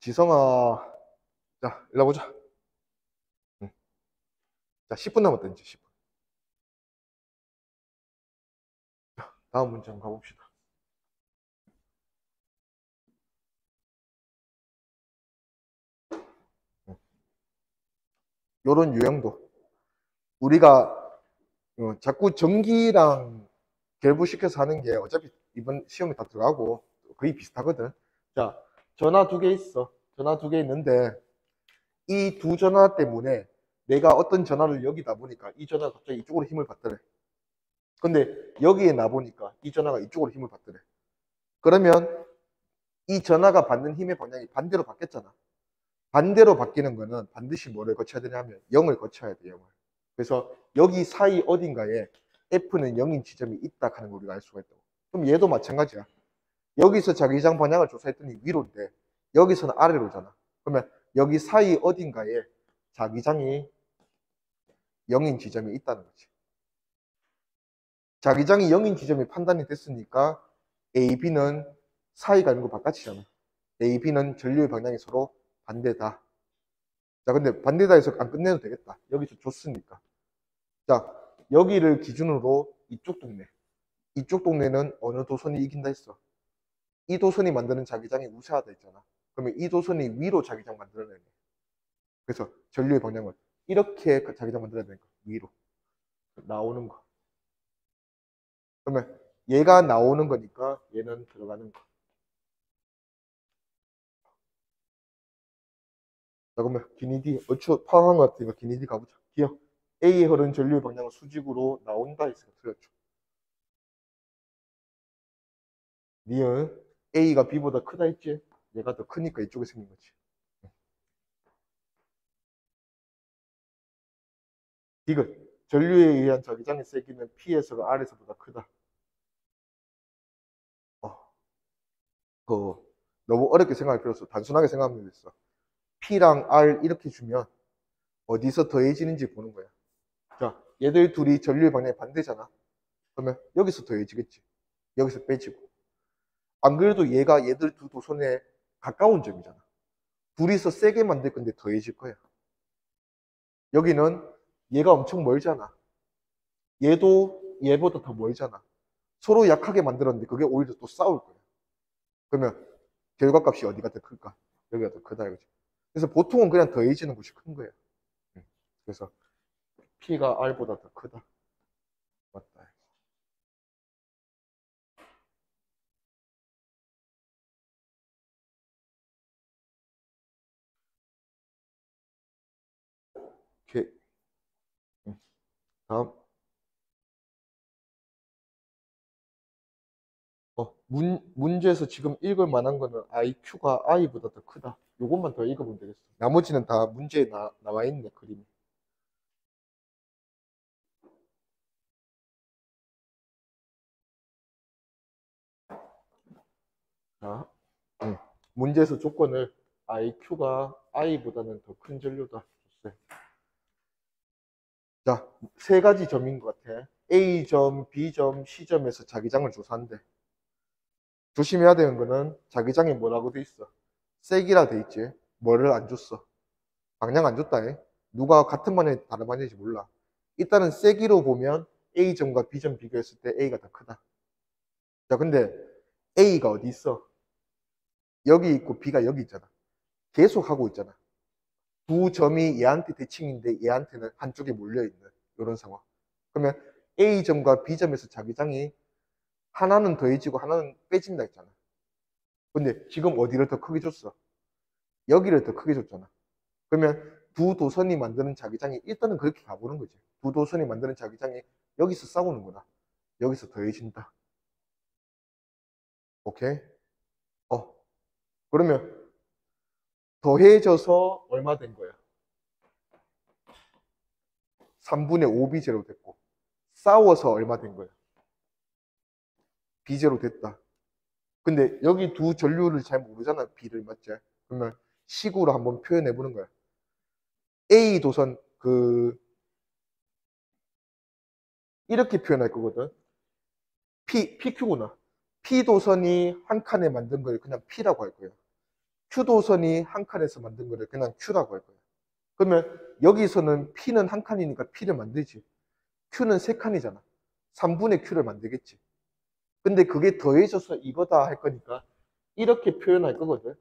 지성아, 자, 일로 보자. 응. 자, 10분 남았다, 이제 10분. 다음 문제 한번 가봅시다. 응. 요런 유형도. 우리가 자꾸 전기랑 결부시켜서 하는 게 어차피 이번 시험에 다 들어가고 거의 비슷하거든. 자, 전화 두 개 있어. 전화 두 개 있는데 이 두 전화 때문에 내가 어떤 전화를 여기다 보니까 이 전화가 갑자기 이쪽으로 힘을 받더래. 근데 여기에 나 보니까 이 전화가 이쪽으로 힘을 받더래. 그러면 이 전화가 받는 힘의 방향이 반대로 바뀌었잖아. 반대로 바뀌는 거는 반드시 뭐를 거쳐야 되냐면 0을 거쳐야 돼, 0을. 그래서 여기 사이 어딘가에 F는 0인 지점이 있다 하는 걸 우리가 알 수가 있다고. 그럼 얘도 마찬가지야. 여기서 자기장 방향을 조사했더니 위로인데 여기서는 아래로잖아. 그러면 여기 사이 어딘가에 자기장이 0인 지점이 있다는 거지. 자기장이 0인 지점이 판단이 됐으니까 A, B는 사이가 아니고 바깥이잖아. A, B는 전류의 방향이 서로 반대다. 자, 근데 반대다 해서 안 끝내도 되겠다. 여기서 줬으니까. 자, 여기를 기준으로 이쪽 동네. 이쪽 동네는 어느 도선이 이긴다 했어. 이 도선이 만드는 자기장이 우세하다 했잖아. 그러면 이 도선이 위로 자기장 만들어내네. 그래서 전류의 방향을 이렇게 자기장 만들어야 되니까 위로 나오는 거. 그러면 얘가 나오는 거니까 얘는 들어가는 거. 자, 그러면 기니디 어쭈 파악한 것 같으니까 기니디 가보자. 기억. A의 흐르는 전류의 방향은 수직으로 나온다 했으니까 틀렸죠. 니은 A가 B보다 크다 했지? 얘가 더 크니까 이쪽에 생긴 거지. 디귿. 전류에 의한 자기장의 세기는 P에서가 R에서보다 크다. 어, 그 너무 어렵게 생각할 필요 없어. 단순하게 생각하면 됐어. P랑 R 이렇게 주면 어디서 더해지는지 보는 거야. 자, 얘들 둘이 전류의 방향이 반대잖아. 그러면 여기서 더해지겠지. 여기서 빼지고. 안 그래도 얘가 얘들 두 도선에 가까운 점이잖아. 둘이서 세게 만들 건데 더해질 거야. 여기는 얘가 엄청 멀잖아. 얘도 얘보다 더 멀잖아. 서로 약하게 만들었는데 그게 오히려 또 싸울 거야. 그러면 결과값이 어디가 더 클까? 여기가 더 크다 이거지. 그래서 보통은 그냥 더해지는 곳이 큰 거예요. 그래서 P가 R보다 더 크다. 맞다. 오케이. 다음. 문제에서 지금 읽을 만한 거는 IQ가 I보다 더 크다. 요것만 더 읽어보면 되겠어. 나머지는 다 문제에 나와 있네, 그림이. 자, 문제에서 조건을 IQ가 I보다는 더 큰 전류다. 줬어요. 자, 세 가지 점인 것 같아. A점, B점, C점에서 자기장을 조사한대. 조심해야 되는 거는 자기장이 뭐라고 돼 있어? 세기라 돼 있지. 뭐를 안 줬어? 방향 안 줬다. 누가 같은 방향이 다른 방향인지 몰라. 일단은 세기로 보면 A점과 B점 비교했을 때 A가 더 크다. 자, 근데 A가 어디 있어? 여기 있고 B가 여기 있잖아. 계속 하고 있잖아. 두 점이 얘한테 대칭인데 얘한테는 한쪽에 몰려있는 이런 상황. 그러면 A점과 B점에서 자기장이 하나는 더해지고 하나는 빼진다 했잖아. 근데 지금 어디를 더 크게 줬어? 여기를 더 크게 줬잖아. 그러면 두 도선이 만드는 자기장이 일단은 그렇게 가보는 거지. 두 도선이 만드는 자기장이 여기서 싸우는구나. 여기서 더해진다. 오케이? 그러면 더해져서 얼마 된 거야? 3분의 5b제로 됐고, 싸워서 얼마 된 거야? b제로 됐다. 근데 여기 두 전류를 잘 모르잖아, b를, 맞지? 그러면 식으로 한번 표현해 보는 거야. A 도선, 이렇게 표현할 거거든. PQ구나. P 도선이 한 칸에 만든 걸 그냥 P라고 할 거야. Q 도선이 한 칸에서 만든 거를 그냥 Q라고 할 거야. 그러면 여기서는 P는 한 칸이니까 P를 만들지. Q는 세 칸이잖아. 3분의 Q를 만들겠지. 근데 그게 더해져서 이거다 할 거니까 이렇게 표현할 거거든.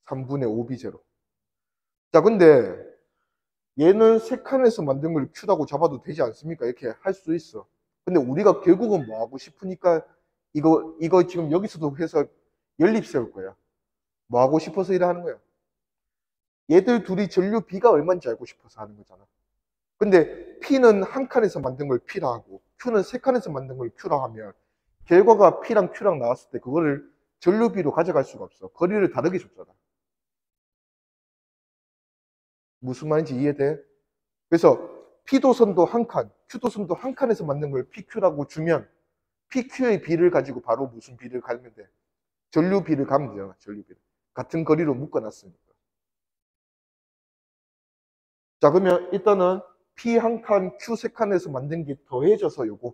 3분의 5b제로. 자, 근데 얘는 세 칸에서 만든 걸 Q라고 잡아도 되지 않습니까? 이렇게 할 수 있어. 근데 우리가 결국은 뭐 하고 싶으니까 이거 지금 여기서도 해서 연립 세울 거야. 뭐 하고 싶어서 이래 하는 거야. 얘들 둘이 전류 B가 얼마인지 알고 싶어서 하는 거잖아. 근데 P는 한 칸에서 만든 걸 P라 하고 Q는 세 칸에서 만든 걸 Q라 하면 결과가 P랑 Q랑 나왔을 때 그거를 전류 B로 가져갈 수가 없어. 거리를 다르게 줬잖아. 무슨 말인지 이해돼? 그래서 P도선도 한 칸, Q도선도 한 칸에서 만든 걸 PQ라고 주면 PQ의 B를 가지고 바로 무슨 B를 갈면 돼? 전류 B를 가면 되잖아. 전류 B를. 같은 거리로 묶어놨으니까. 자, 그러면 일단은 P 한 칸, Q 세 칸에서 만든 게 더해져서 요거.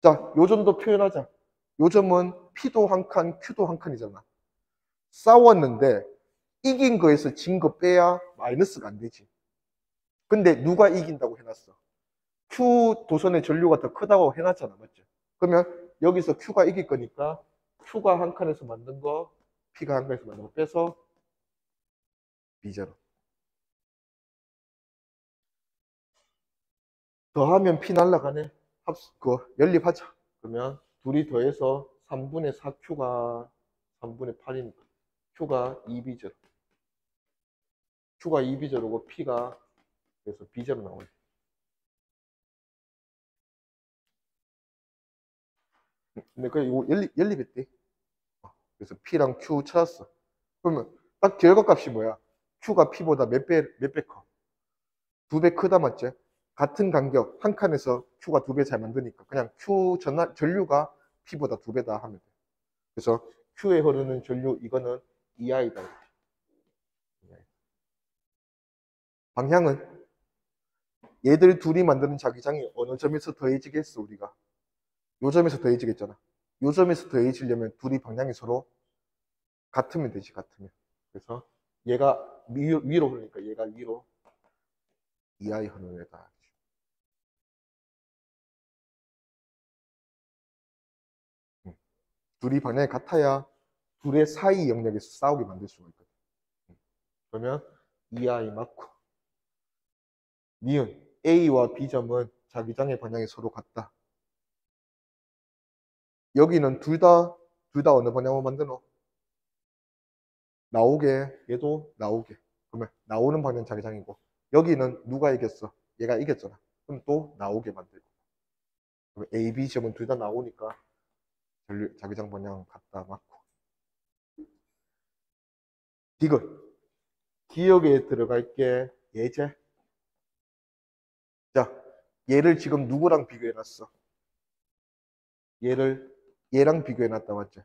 자, 요 정도 표현하자. 요 점은 P도 한 칸, Q도 한 칸이잖아. 싸웠는데 이긴 거에서 진 거 빼야 마이너스가 안 되지. 근데 누가 이긴다고 해놨어? Q 도선의 전류가 더 크다고 해놨잖아. 맞죠? 그러면 여기서 Q가 이길 거니까 Q가 한 칸에서 만든 거, P가 한 칸에서 만든 거 빼서 B제로. 더하면 P 날라가네. 연립하자. 그러면 둘이 더해서 3분의 4Q가 3분의 8이니까 Q가 2B제로. Q가 2B제로고 P가 그래서 B제로 나오네. 근데 이거 연립했대. 그래서 P랑 Q 찾았어. 그러면 딱 결과값이 뭐야? Q가 P보다 몇 배 커? 2배 크다, 맞지? 같은 간격, 한 칸에서 Q가 2배 잘 만드니까 그냥 전류가 P보다 2배다 하면 돼. 그래서 Q에 흐르는 전류, 이거는 EI다. 방향은 얘들 둘이 만드는 자기장이 어느 점에서 더해지겠어, 우리가? 요 점에서 더해지겠잖아. 요 점에서 더해지려면 둘이 방향이 서로 같으면 되지, 같으면. 그래서 얘가 위로 흐르니까 얘가 위로 EI 흐르는 애다. 둘이 방향이 같아야 둘의 사이 영역에서 싸우게 만들 수가 있거든. 그러면 EI 맞고 니은 A와 B점은 자기장의 방향이 서로 같다. 여기는 둘 다 어느 방향으로 만드노? 나오게, 얘도 나오게. 그러면 나오는 방향 자기장이고 여기는 누가 이겼어? 얘가 이겼잖아. 그럼 또 나오게 만들고. 그럼 A, B 점은 둘 다 나오니까 자기장 방향 같다 맞고. 디귿. 기억에 들어갈 게 예제. 자, 얘를 지금 누구랑 비교해놨어? 얘랑 비교해놨다 맞죠?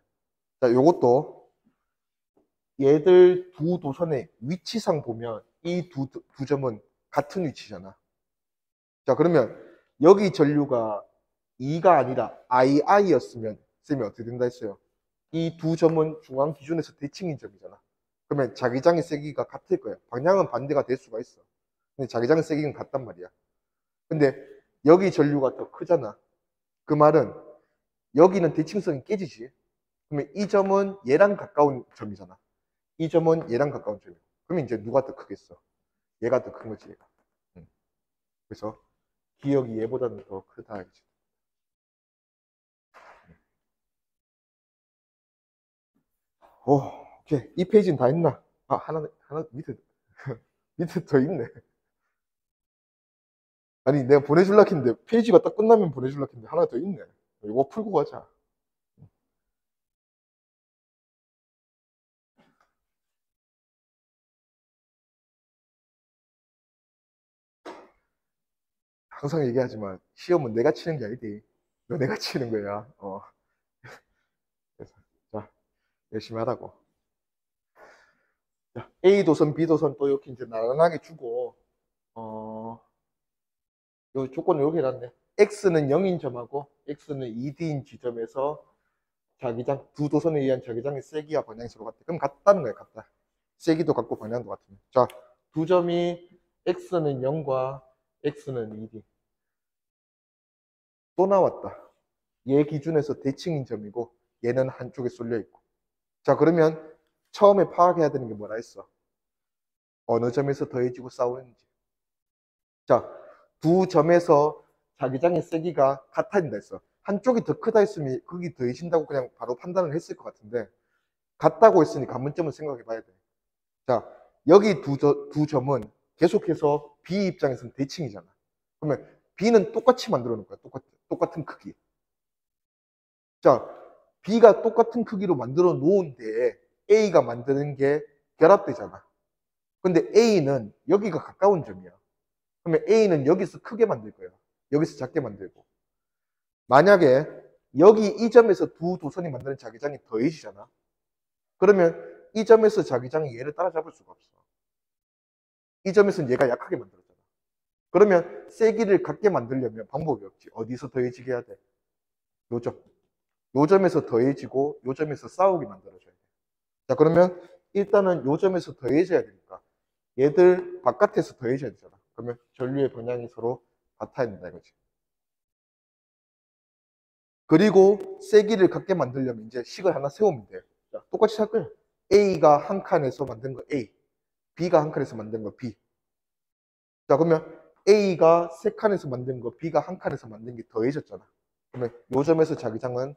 자, 요것도 얘들 두 도선의 위치상 보면 이 두 점은 같은 위치잖아. 자, 그러면 여기 전류가 2가 아니라 II였으면 쌤이 어떻게 된다 했어요? 이 두 점은 중앙 기준에서 대칭인 점이잖아. 그러면 자기장의 세기가 같을 거야. 방향은 반대가 될 수가 있어. 근데 자기장의 세기는 같단 말이야. 근데 여기 전류가 더 크잖아. 그 말은 여기는 대칭성이 깨지지. 그러면 이 점은 얘랑 가까운 점이잖아. 이 점은 얘랑 가까운 점이야. 그러면 이제 누가 더 크겠어? 얘가 더 큰 거지, 얘가. 그래서 기억이 얘보다는 더 크다. 이제. 오, 오케이. 이 페이지는 다 했나? 아, 하나, 밑에 더 있네. 아니, 내가 보내줄라 했는데, 페이지가 딱 끝나면 보내줄라 했는데, 하나 더 있네. 이거 풀고 가자. 항상 얘기하지만 시험은 내가 치는 게 아니지. 너 내가 치는 거야. 그래서 자, 열심히 하라고. 자, A 도선, B 도선 또 이렇게 이제 나란하게 주고 요 조건을 이렇게 해놨네. X는 0인 점하고 X는 2D인 지점에서 자기장, 두 도선에 의한 자기장의 세기와 방향이 서로 같다. 그럼 같다는 거야, 같다. 세기도 같고 방향도 같으면. 자, 두 점이 X는 0과 X는 2D. 또 나왔다. 얘 기준에서 대칭인 점이고 얘는 한쪽에 쏠려 있고. 자, 그러면 처음에 파악해야 되는 게 뭐라 했어? 어느 점에서 더해지고 싸우는지. 자, 두 점에서 자기장의 세기가 같아진다 했어. 한쪽이 더 크다 했으면 거기 더해진다고 그냥 바로 판단을 했을 것 같은데 같다고 했으니 관문점을 생각해 봐야 돼. 자, 여기 두 점은 계속해서 B 입장에서는 대칭이잖아. 그러면 B는 똑같이 만들어 놓을 거야. 똑같은 크기. 자, B가 똑같은 크기로 만들어 놓은데 A가 만드는 게 결합되잖아. 근데 A는 여기가 가까운 점이야. 그러면 A는 여기서 크게 만들 거야. 여기서 작게 만들고. 만약에 여기 이 점에서 두 도선이 만드는 자기장이 더해지잖아. 그러면 이 점에서 자기장이 얘를 따라잡을 수가 없어. 이 점에서는 얘가 약하게 만들었잖아. 그러면 세기를 같게 만들려면 방법이 없지. 어디서 더해지게 해야 돼? 요 점. 요 점에서 더해지고 요 점에서 싸우게 만들어줘야 돼. 자, 그러면 일단은 요 점에서 더해져야 되니까 얘들 바깥에서 더해져야 되잖아. 그러면 전류의 방향이 서로 같아야 된다 이거지. 그리고 세기를 같게 만들려면 이제 식을 하나 세우면 돼. 자, 똑같이 할 거야. A가 한 칸에서 만든 거 A, B가 한 칸에서 만든 거 B. 자, 그러면 A가 세 칸에서 만든 거 B가 한 칸에서 만든 게 더해졌잖아. 그러면 요 점에서 자기장은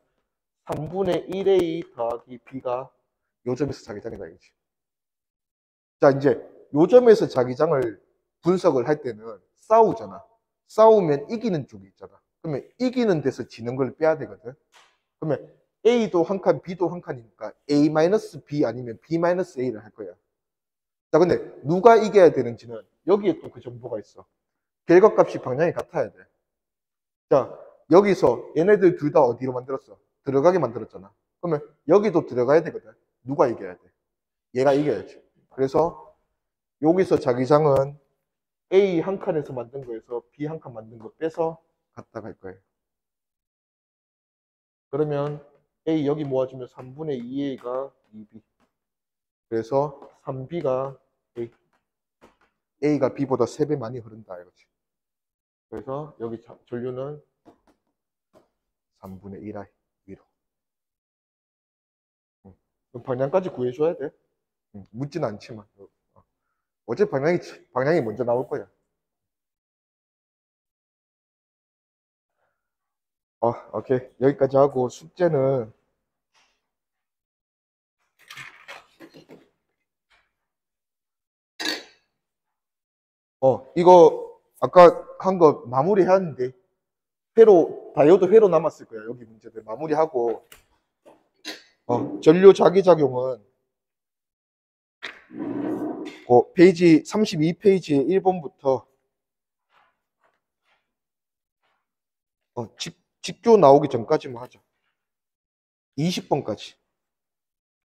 3분의 1A 더하기 B가 요 점에서 자기장이다 이거지. 자, 이제 요 점에서 자기장을 분석을 할 때는 싸우잖아. 싸우면 이기는 쪽이 있잖아. 그러면 이기는 데서 지는 걸 빼야 되거든. 그러면 A도 한 칸, B도 한 칸이니까 A-B 아니면 B-A를 할 거야. 자, 근데 누가 이겨야 되는지는 여기에 또 그 정보가 있어. 결과값이 방향이 같아야 돼. 자, 여기서 얘네들 둘 다 어디로 만들었어? 들어가게 만들었잖아. 그러면 여기도 들어가야 되거든. 누가 이겨야 돼? 얘가 이겨야지. 그래서 여기서 자기장은 A 한 칸에서 만든 거에서 B 한 칸 만든 거 빼서 갖다 갈 거예요. 그러면 A 여기 모아주면 3분의 2A가 2B. 그래서 3B가 A. A가 B보다 3배 많이 흐른다 이거지. 그래서 여기 전류는 3분의 1I 위로. 그럼 방향까지 구해줘야 돼. 묻지는 않지만. 어제 방향이 먼저 나올 거야. 오케이. 여기까지 하고 숙제는 이거 아까 한 거 마무리 했는데 다이오드 회로 남았을 거야. 여기 문제들 마무리하고 전류 자기작용은 페이지 32페이지의 1번부터 직조 나오기 전까지만 하자. 20번까지.